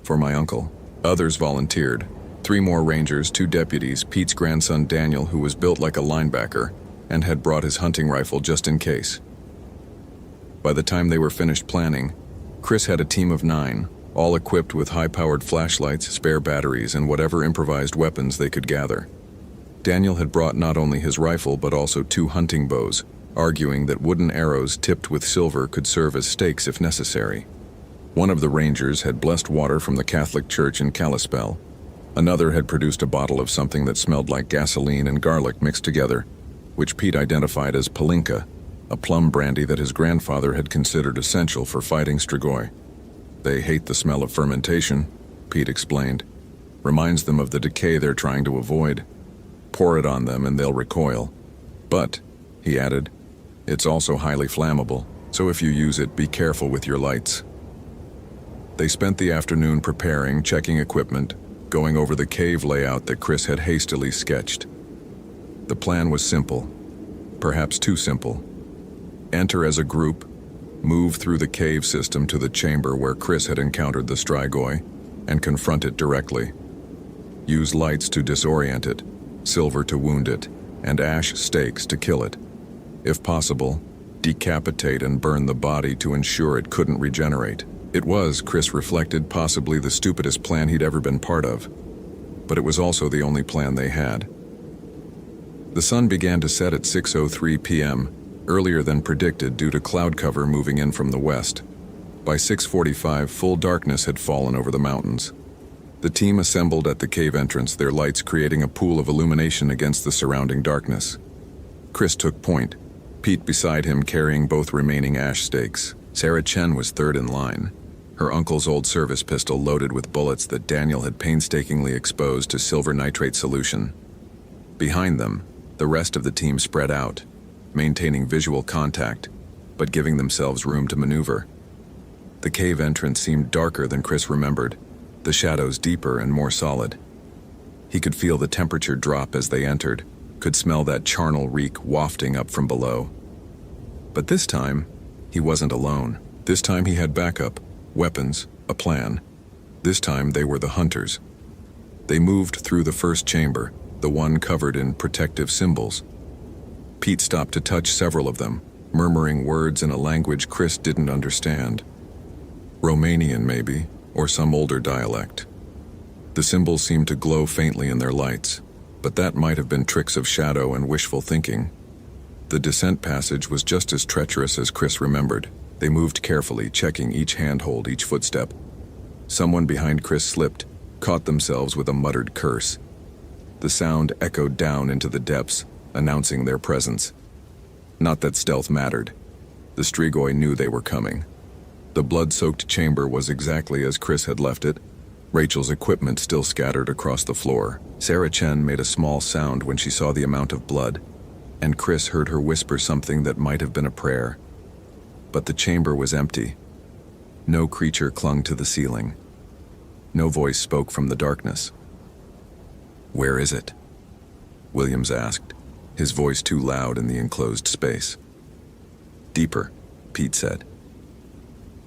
For my uncle. Others volunteered. 3 more rangers, 2 deputies, Pete's grandson Daniel, who was built like a linebacker and had brought his hunting rifle just in case. By the time they were finished planning, Chris had a team of 9, all equipped with high-powered flashlights, spare batteries, and whatever improvised weapons they could gather. Daniel had brought not only his rifle but also 2 hunting bows, arguing that wooden arrows tipped with silver could serve as stakes if necessary. One of the rangers had blessed water from the Catholic Church in Kalispell. Another had produced a bottle of something that smelled like gasoline and garlic mixed together, which Pete identified as palinka, a plum brandy that his grandfather had considered essential for fighting Strigoi. They hate the smell of fermentation, Pete explained. Reminds them of the decay they're trying to avoid. Pour it on them and they'll recoil. But, he added, it's also highly flammable, so if you use it, be careful with your lights. They spent the afternoon preparing, checking equipment, going over the cave layout that Chris had hastily sketched. The plan was simple, perhaps too simple. Enter as a group, move through the cave system to the chamber where Chris had encountered the Strigoi, and confront it directly. Use lights to disorient it, silver to wound it, and ash stakes to kill it. If possible, decapitate and burn the body to ensure it couldn't regenerate. It was, Chris reflected, possibly the stupidest plan he'd ever been part of. But it was also the only plan they had. The sun began to set at 6:03 p.m., earlier than predicted due to cloud cover moving in from the west. By 6:45, full darkness had fallen over the mountains. The team assembled at the cave entrance, their lights creating a pool of illumination against the surrounding darkness. Chris took point, Pete beside him carrying both remaining ash stakes. Sarah Chen was third in line, her uncle's old service pistol loaded with bullets that Daniel had painstakingly exposed to silver nitrate solution. Behind them, the rest of the team spread out, maintaining visual contact, but giving themselves room to maneuver. The cave entrance seemed darker than Chris remembered, the shadows deeper and more solid. He could feel the temperature drop as they entered, could smell that charnel reek wafting up from below. But this time, he wasn't alone. This time he had backup, weapons, a plan. This time they were the hunters. They moved through the first chamber, the one covered in protective symbols. Pete stopped to touch several of them, murmuring words in a language Chris didn't understand. Romanian, maybe, or some older dialect. The symbols seemed to glow faintly in their lights, but that might have been tricks of shadow and wishful thinking. The descent passage was just as treacherous as Chris remembered. They moved carefully, checking each handhold, each footstep. Someone behind Chris slipped, caught themselves with a muttered curse. The sound echoed down into the depths, announcing their presence. Not that stealth mattered. The Strigoi knew they were coming. The blood-soaked chamber was exactly as Chris had left it, Rachel's equipment still scattered across the floor. Sarah Chen made a small sound when she saw the amount of blood, and Chris heard her whisper something that might have been a prayer. But the chamber was empty. No creature clung to the ceiling. No voice spoke from the darkness. "Where is it?" Williams asked, his voice too loud in the enclosed space. "Deeper," Pete said.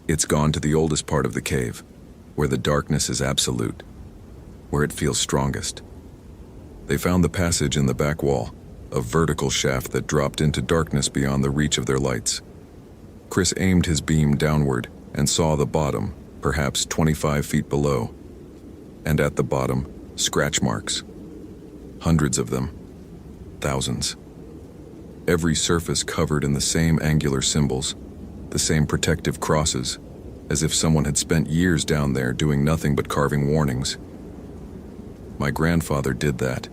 "It's gone to the oldest part of the cave, where the darkness is absolute, where it feels strongest." They found the passage in the back wall, a vertical shaft that dropped into darkness beyond the reach of their lights. Chris aimed his beam downward and saw the bottom, perhaps 25 feet below. And at the bottom, scratch marks. Hundreds of them. Thousands. Every surface covered in the same angular symbols, the same protective crosses, as if someone had spent years down there doing nothing but carving warnings. "My grandfather did that,"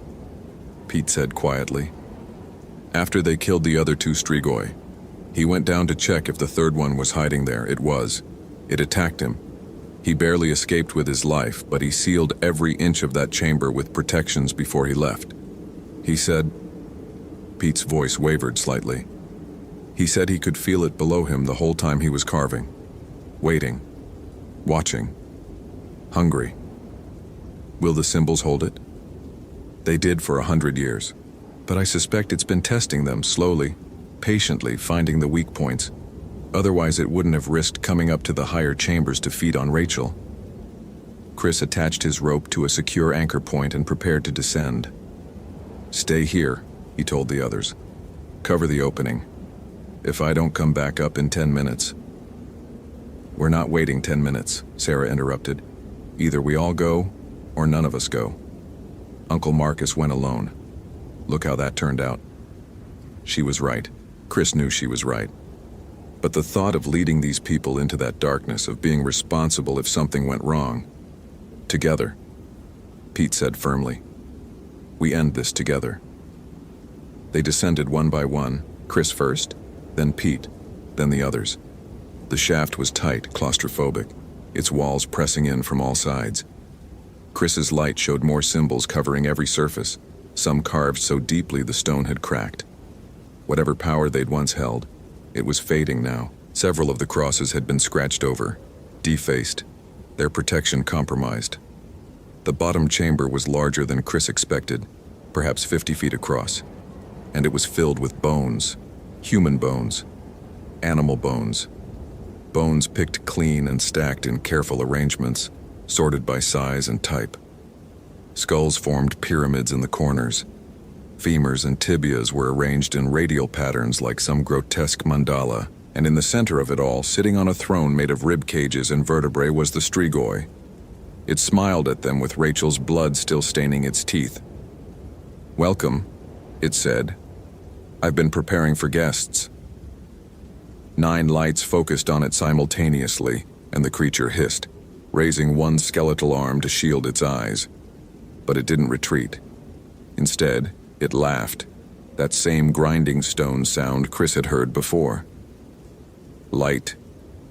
Pete said quietly. "After they killed the other two Strigoi, he went down to check if the third one was hiding there. It was. It attacked him. He barely escaped with his life, but he sealed every inch of that chamber with protections before he left. He said..." Pete's voice wavered slightly. "He said he could feel it below him the whole time he was carving. Waiting. Watching. Hungry. Will the symbols hold it? They did for 100 years. But I suspect it's been testing them slowly, patiently, finding the weak points. Otherwise it wouldn't have risked coming up to the higher chambers to feed on Rachel." Chris attached his rope to a secure anchor point and prepared to descend. "Stay here," he told the others. "Cover the opening. If I don't come back up in 10 minutes..." "We're not waiting 10 minutes, Sarah interrupted. "Either we all go, or none of us go. Uncle Marcus went alone. Look how that turned out." She was right. Chris knew she was right. But the thought of leading these people into that darkness, of being responsible if something went wrong. "Together," Pete said firmly. "We end this together." They descended one by one, Chris first, then Pete, then the others. The shaft was tight, claustrophobic, its walls pressing in from all sides. Chris's light showed more symbols covering every surface, some carved so deeply the stone had cracked. Whatever power they'd once held, it was fading now. Several of the crosses had been scratched over, defaced, their protection compromised. The bottom chamber was larger than Chris expected, perhaps 50 feet across, and it was filled with bones, human bones, animal bones. Bones picked clean and stacked in careful arrangements, sorted by size and type. Skulls formed pyramids in the corners. Femurs and tibias were arranged in radial patterns like some grotesque mandala, and in the center of it all, sitting on a throne made of rib cages and vertebrae, was the strigoi. It smiled at them with Rachel's blood still staining its teeth. "Welcome," it said. "I've been preparing for guests." 9 lights focused on it simultaneously, and the creature hissed, raising one skeletal arm to shield its eyes. But it didn't retreat. Instead, it laughed, that same grinding stone sound Chris had heard before. "Light.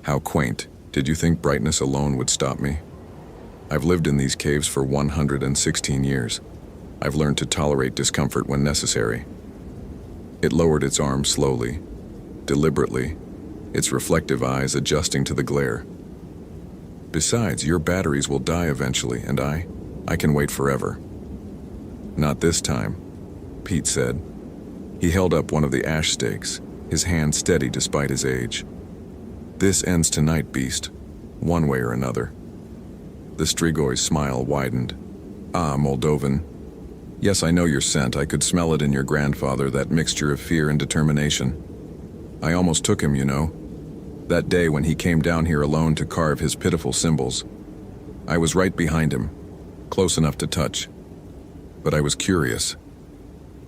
How quaint. Did you think brightness alone would stop me? I've lived in these caves for 116 years. I've learned to tolerate discomfort when necessary." It lowered its arm slowly, deliberately, its reflective eyes adjusting to the glare. "Besides, your batteries will die eventually, and I can wait forever." "Not this time," Pete said. He held up one of the ash stakes, his hand steady despite his age. "This ends tonight, beast, one way or another." The Strigoi's smile widened. "Ah, Moldovan. Yes, I know your scent. I could smell it in your grandfather, that mixture of fear and determination. I almost took him, you know. That day when he came down here alone to carve his pitiful symbols. I was right behind him, close enough to touch. But I was curious.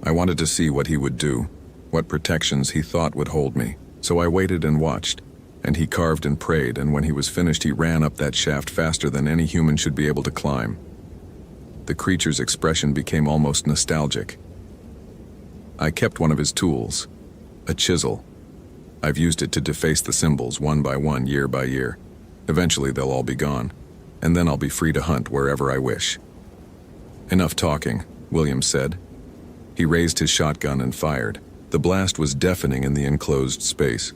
I wanted to see what he would do, what protections he thought would hold me. So I waited and watched, and he carved and prayed, and when he was finished he ran up that shaft faster than any human should be able to climb." The creature's expression became almost nostalgic. "I kept one of his tools, a chisel. I've used it to deface the symbols one by one, year by year. Eventually they'll all be gone, and then I'll be free to hunt wherever I wish." "Enough talking," Williams said. He raised his shotgun and fired. The blast was deafening in the enclosed space,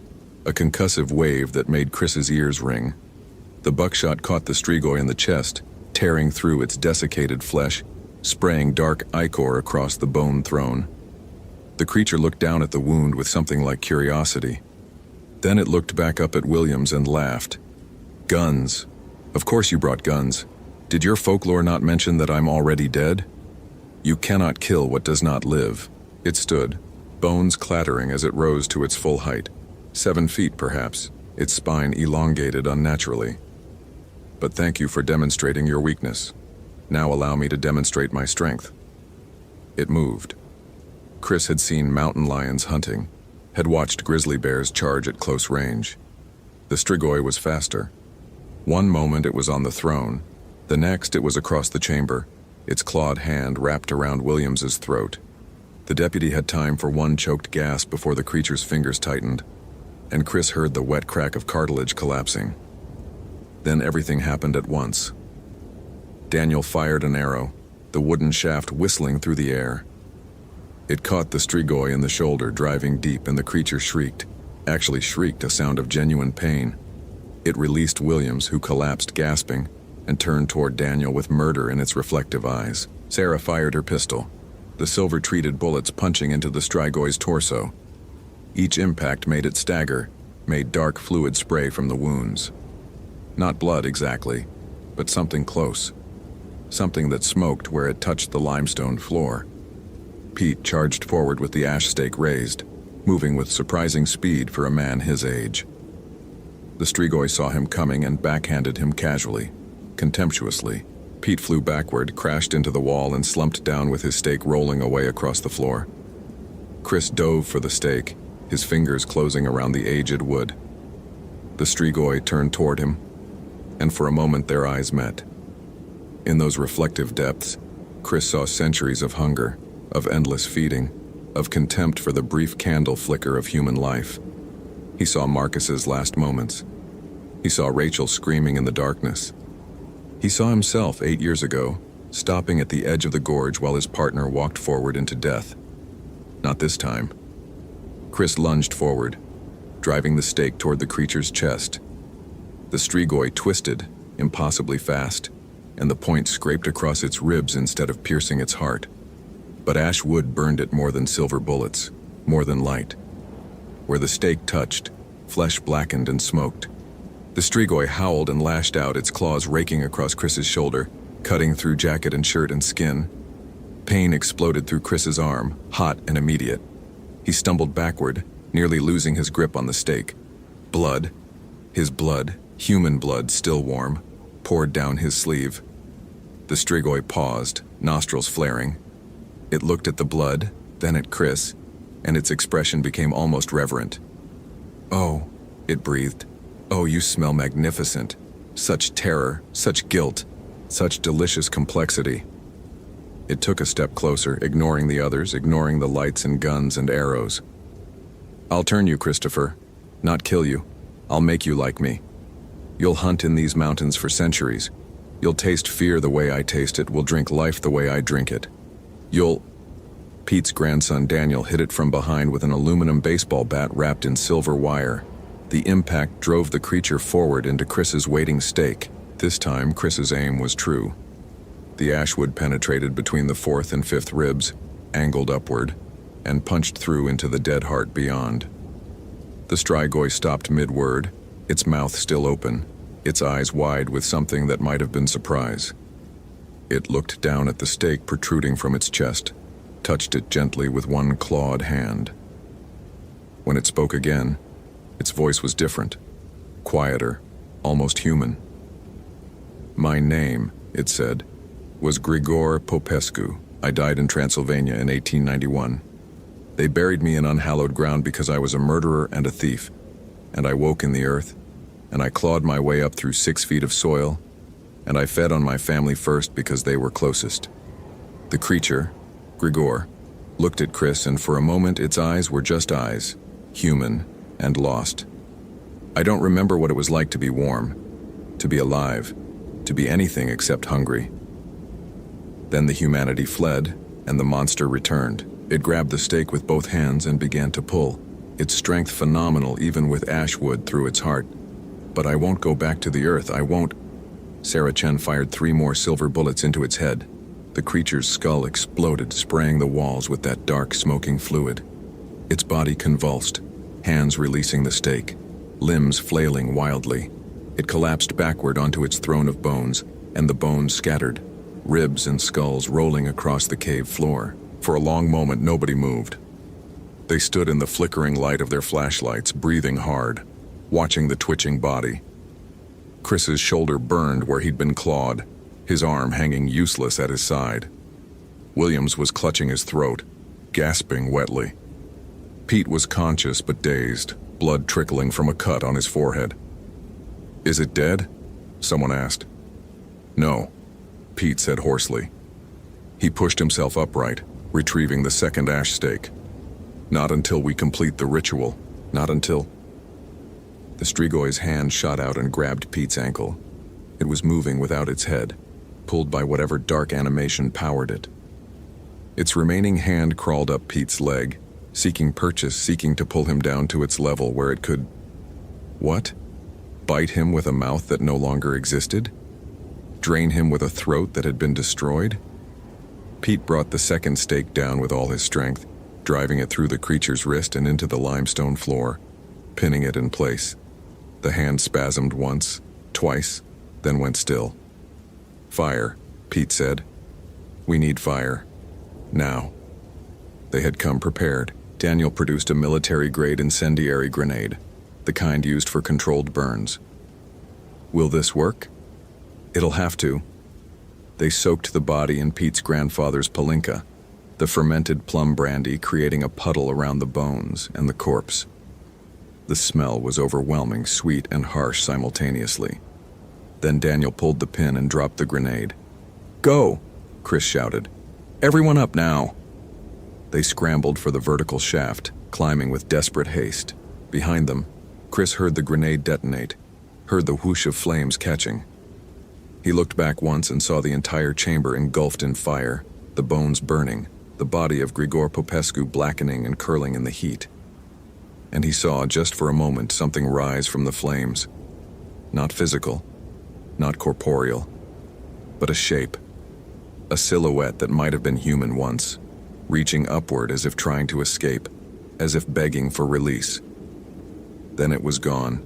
a concussive wave that made Chris's ears ring. The buckshot caught the strigoi in the chest, tearing through its desiccated flesh, spraying dark ichor across the bone throne. The creature looked down at the wound with something like curiosity. Then it looked back up at Williams and laughed. "Guns. Of course you brought guns. Did your folklore not mention that I'm already dead? You cannot kill what does not live." It stood, bones clattering as it rose to its full height, 7 feet perhaps, its spine elongated unnaturally. "But thank you for demonstrating your weakness. Now allow me to demonstrate my strength." It moved. Chris had seen mountain lions hunting, had watched grizzly bears charge at close range. The strigoi was faster. One moment it was on the throne, the next it was across the chamber, its clawed hand wrapped around Williams's throat. The deputy had time for one choked gasp before the creature's fingers tightened, and Chris heard the wet crack of cartilage collapsing. Then everything happened at once. Daniel fired an arrow, the wooden shaft whistling through the air. It caught the strigoi in the shoulder, driving deep, and the creature shrieked, actually shrieked, a sound of genuine pain. It released Williams, who collapsed gasping, and turned toward Daniel with murder in its reflective eyes. Sarah fired her pistol, the silver-treated bullets punching into the strigoi's torso. Each impact made it stagger, made dark fluid spray from the wounds. Not blood exactly, but something close. Something that smoked where it touched the limestone floor. Pete charged forward with the ash stake raised, moving with surprising speed for a man his age. The strigoi saw him coming and backhanded him casually, contemptuously. Pete flew backward, crashed into the wall, and slumped down with his stake rolling away across the floor. Chris dove for the stake, his fingers closing around the aged wood. The strigoi turned toward him, and for a moment their eyes met. In those reflective depths, Chris saw centuries of hunger, of endless feeding, of contempt for the brief candle flicker of human life. He saw Marcus's last moments. He saw Rachel screaming in the darkness. He saw himself 8 years ago, stopping at the edge of the gorge while his partner walked forward into death. Not this time. Chris lunged forward, driving the stake toward the creature's chest. The strigoi twisted, impossibly fast, and the point scraped across its ribs instead of piercing its heart. But ash wood burned it more than silver bullets, more than light. Where the stake touched, flesh blackened and smoked. The strigoi howled and lashed out, its claws raking across Chris's shoulder, cutting through jacket and shirt and skin. Pain exploded through Chris's arm, hot and immediate. He stumbled backward, nearly losing his grip on the stake. Blood, his blood, human blood still warm, poured down his sleeve. The Strigoi paused, nostrils flaring. It looked at the blood, then at Chris, and its expression became almost reverent. "Oh," it breathed. "Oh, you smell magnificent. Such terror, such guilt, such delicious complexity." It took a step closer, ignoring the others, ignoring the lights and guns and arrows. "I'll turn you, Christopher. Not kill you. I'll make you like me. You'll hunt in these mountains for centuries. You'll taste fear the way I taste it. We'll drink life the way I drink it. You'll..." Pete's grandson Daniel hit it from behind with an aluminum baseball bat wrapped in silver wire. The impact drove the creature forward into Chris's waiting stake. This time, Chris's aim was true. The ashwood penetrated between the fourth and fifth ribs, angled upward, and punched through into the dead heart beyond. The Strigoi stopped mid-word, its mouth still open, its eyes wide with something that might have been surprise. It looked down at the stake protruding from its chest, touched it gently with one clawed hand. When it spoke again, its voice was different, quieter, almost human. "My name," it said, "was Grigor Popescu. I died in Transylvania in 1891. They buried me in unhallowed ground because I was a murderer and a thief. And I woke in the earth, and I clawed my way up through 6 feet of soil, and I fed on my family first because they were closest." The creature, Grigor, looked at Chris, and for a moment its eyes were just eyes, human and lost. "I don't remember what it was like to be warm, to be alive, to be anything except hungry." Then the humanity fled, and the monster returned. It grabbed the stake with both hands and began to pull, its strength phenomenal even with ash wood through its heart. "But I won't go back to the earth, I won't." Sarah Chen fired 3 more silver bullets into its head. The creature's skull exploded, spraying the walls with that dark, smoking fluid. Its body convulsed, hands releasing the stake, limbs flailing wildly. It collapsed backward onto its throne of bones, and the bones scattered, ribs and skulls rolling across the cave floor. For a long moment, nobody moved. They stood in the flickering light of their flashlights, breathing hard, watching the twitching body. Chris's shoulder burned where he'd been clawed, his arm hanging useless at his side. Williams was clutching his throat, gasping wetly. Pete was conscious but dazed, blood trickling from a cut on his forehead. "Is it dead?" someone asked. "No," Pete said hoarsely. He pushed himself upright, retrieving the second ash stake. "Not until we complete the ritual. Not until..." The Strigoi's hand shot out and grabbed Pete's ankle. It was moving without its head, pulled by whatever dark animation powered it. Its remaining hand crawled up Pete's leg, seeking purchase, seeking to pull him down to its level where it could... What? Bite him with a mouth that no longer existed? Drain him with a throat that had been destroyed? Pete brought the second stake down with all his strength, driving it through the creature's wrist and into the limestone floor, pinning it in place. The hand spasmed once, twice, then went still. "Fire," Pete said. "We need fire. Now." They had come prepared. Daniel produced a military-grade incendiary grenade, the kind used for controlled burns. "Will this work?" "It'll have to." They soaked the body in Pete's grandfather's palinka, the fermented plum brandy creating a puddle around the bones and the corpse. The smell was overwhelming, sweet and harsh simultaneously. Then Daniel pulled the pin and dropped the grenade. "Go!" Chris shouted. "Everyone up now!" They scrambled for the vertical shaft, climbing with desperate haste. Behind them, Chris heard the grenade detonate, heard the whoosh of flames catching. He looked back once and saw the entire chamber engulfed in fire, the bones burning, the body of Grigor Popescu blackening and curling in the heat. And he saw, just for a moment, something rise from the flames. Not physical, not corporeal, but a shape. A silhouette that might have been human once, reaching upward as if trying to escape, as if begging for release. Then it was gone,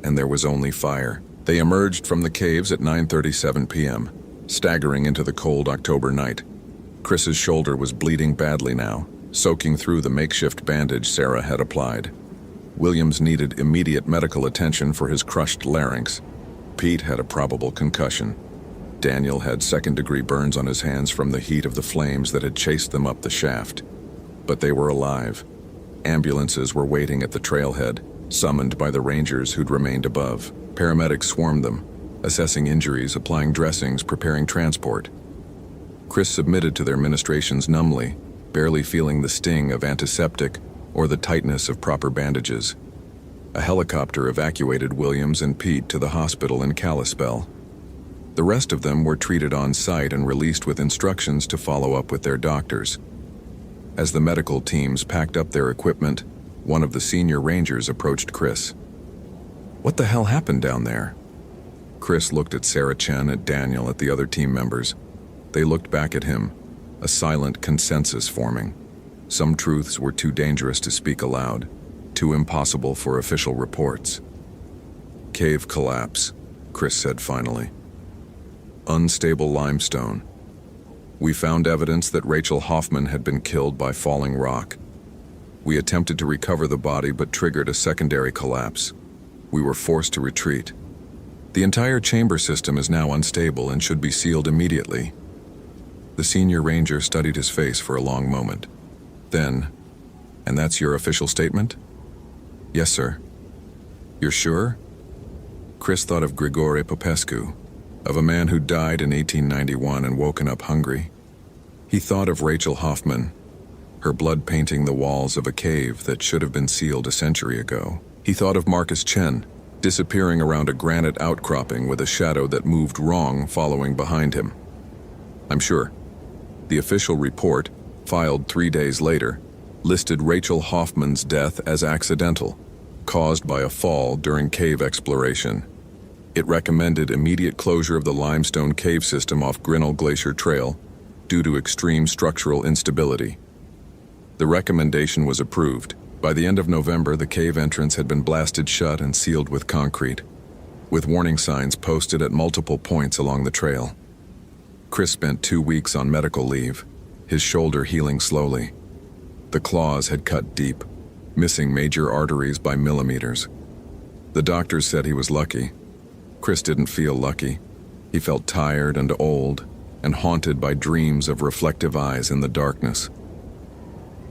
and there was only fire. They emerged from the caves at 9:37 p.m., staggering into the cold October night. Chris's shoulder was bleeding badly now, soaking through the makeshift bandage Sarah had applied. Williams needed immediate medical attention for his crushed larynx. Pete had a probable concussion. Daniel had second-degree burns on his hands from the heat of the flames that had chased them up the shaft. But they were alive. Ambulances were waiting at the trailhead, summoned by the rangers who'd remained above. Paramedics swarmed them, assessing injuries, applying dressings, preparing transport. Chris submitted to their ministrations numbly, barely feeling the sting of antiseptic or the tightness of proper bandages. A helicopter evacuated Williams and Pete to the hospital in Kalispell. The rest of them were treated on site and released with instructions to follow up with their doctors. As the medical teams packed up their equipment, one of the senior rangers approached Chris. "What the hell happened down there?" Chris looked at Sarah Chen, at Daniel, at the other team members. They looked back at him, a silent consensus forming. Some truths were too dangerous to speak aloud, too impossible for official reports. "Cave collapse," Chris said finally. "Unstable limestone. We found evidence that Rachel Hoffman had been killed by falling rock. We attempted to recover the body but triggered a secondary collapse. We were forced to retreat. The entire chamber system is now unstable and should be sealed immediately." The senior ranger studied his face for a long moment. Then, "And that's your official statement?" "Yes, sir." "You're sure?" Chris thought of Grigore Popescu, of a man who died in 1891 and woken up hungry. He thought of Rachel Hoffman, her blood painting the walls of a cave that should have been sealed a century ago. He thought of Marcus Chen, disappearing around a granite outcropping with a shadow that moved wrong following behind him. "I'm sure." The official report, filed 3 days later, listed Rachel Hoffman's death as accidental, caused by a fall during cave exploration. It recommended immediate closure of the limestone cave system off Grinnell Glacier Trail due to extreme structural instability. The recommendation was approved. By the end of November, the cave entrance had been blasted shut and sealed with concrete, with warning signs posted at multiple points along the trail. Chris spent 2 weeks on medical leave, his shoulder healing slowly. The claws had cut deep, missing major arteries by millimeters. The doctors said he was lucky. Chris didn't feel lucky. He felt tired and old, and haunted by dreams of reflective eyes in the darkness.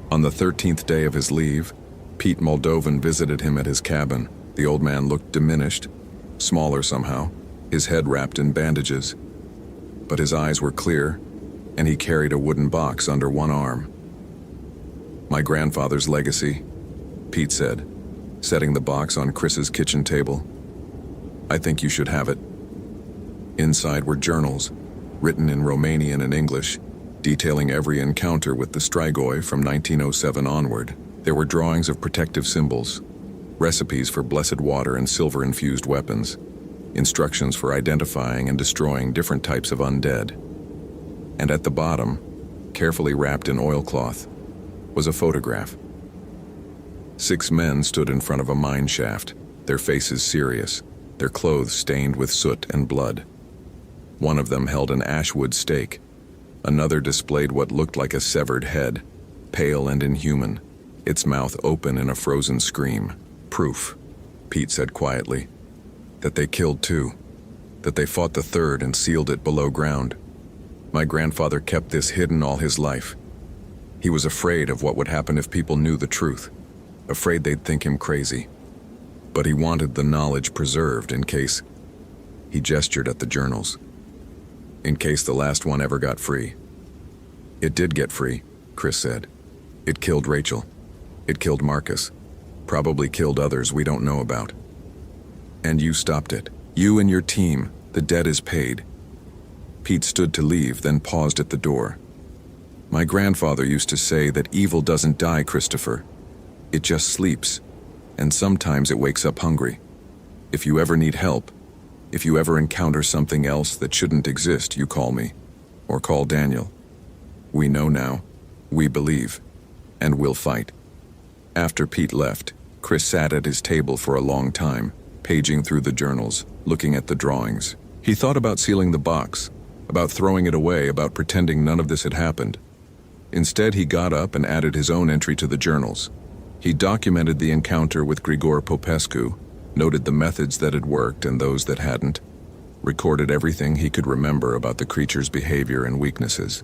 On the 13th day of his leave, Pete Moldovan visited him at his cabin. The old man looked diminished, smaller somehow, his head wrapped in bandages. But his eyes were clear, and he carried a wooden box under one arm. "My grandfather's legacy," Pete said, setting the box on Chris's kitchen table. "I think you should have it." Inside were journals, written in Romanian and English, detailing every encounter with the Strigoi from 1907 onward. There were drawings of protective symbols, recipes for blessed water and silver-infused weapons, instructions for identifying and destroying different types of undead. And at the bottom, carefully wrapped in oilcloth, was a photograph. 6 men stood in front of a mine shaft, their faces serious, their clothes stained with soot and blood. One of them held an ashwood stake. Another displayed what looked like a severed head, pale and inhuman, its mouth open in a frozen scream. "Proof," Pete said quietly, "that they killed 2, that they fought the 3rd and sealed it below ground. My grandfather kept this hidden all his life. He was afraid of what would happen if people knew the truth, afraid they'd think him crazy. But he wanted the knowledge preserved in case—" He gestured at the journals. "In case the last one ever got free." "It did get free," Chris said. "It killed Rachel. It killed Marcus. Probably killed others we don't know about. And you stopped it. You and your team. The debt is paid." Pete stood to leave, then paused at the door. "My grandfather used to say that evil doesn't die, Christopher. It just sleeps, and sometimes it wakes up hungry. If you ever need help, if you ever encounter something else that shouldn't exist, you call me, or call Daniel. We know now, we believe, and we'll fight." After Pete left, Chris sat at his table for a long time, paging through the journals, looking at the drawings. He thought about sealing the box, about throwing it away, about pretending none of this had happened. Instead, he got up and added his own entry to the journals. He documented the encounter with Grigore Popescu, noted the methods that had worked and those that hadn't, recorded everything he could remember about the creature's behavior and weaknesses.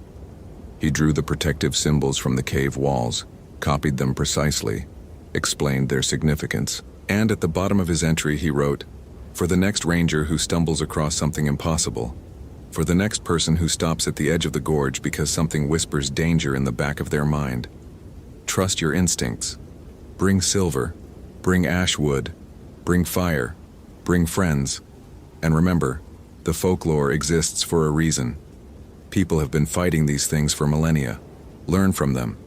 He drew the protective symbols from the cave walls, copied them precisely, explained their significance, and at the bottom of his entry he wrote, "For the next ranger who stumbles across something impossible, for the next person who stops at the edge of the gorge because something whispers danger in the back of their mind, trust your instincts. Bring silver, bring ash wood, bring fire, bring friends, and remember, the folklore exists for a reason. People have been fighting these things for millennia. Learn from them,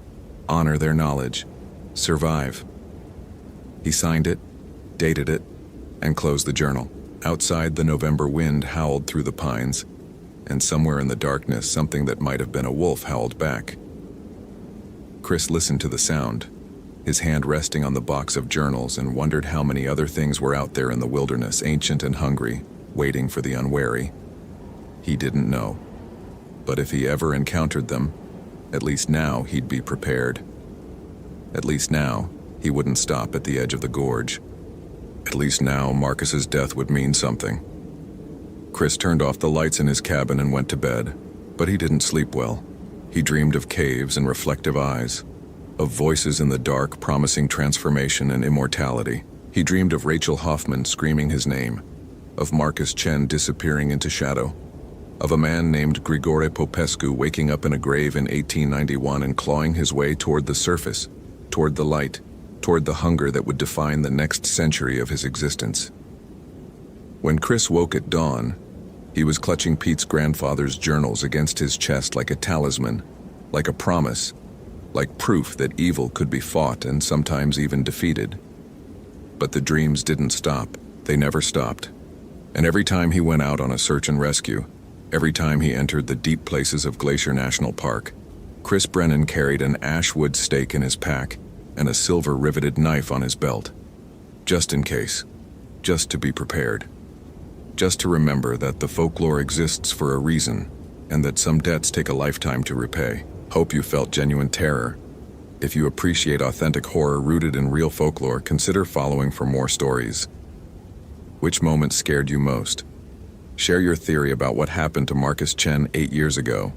honor their knowledge, survive." He signed it, dated it, and closed the journal. Outside, the November wind howled through the pines, and somewhere in the darkness, something that might have been a wolf howled back. Chris listened to the sound, his hand resting on the box of journals, and wondered how many other things were out there in the wilderness, ancient and hungry, waiting for the unwary. He didn't know. But if he ever encountered them, at least now he'd be prepared. At least now, he wouldn't stop at the edge of the gorge. At least now, Marcus's death would mean something. Chris turned off the lights in his cabin and went to bed, but he didn't sleep well. He dreamed of caves and reflective eyes, of voices in the dark promising transformation and immortality. He dreamed of Rachel Hoffman screaming his name, of Marcus Chen disappearing into shadow, of a man named Grigore Popescu waking up in a grave in 1891 and clawing his way toward the surface, toward the light, toward the hunger that would define the next century of his existence. When Chris woke at dawn, he was clutching Pete's grandfather's journals against his chest like a talisman, like a promise, like proof that evil could be fought and sometimes even defeated. But the dreams didn't stop. They never stopped. And every time he went out on a search and rescue, every time he entered the deep places of Glacier National Park, Chris Brennan carried an ash wood stake in his pack and a silver riveted knife on his belt. Just in case. Just to be prepared. Just to remember that the folklore exists for a reason, and that some debts take a lifetime to repay. Hope you felt genuine terror. If you appreciate authentic horror rooted in real folklore, consider following for more stories. Which moment scared you most? Share your theory about what happened to Marcus Chen 8 years ago.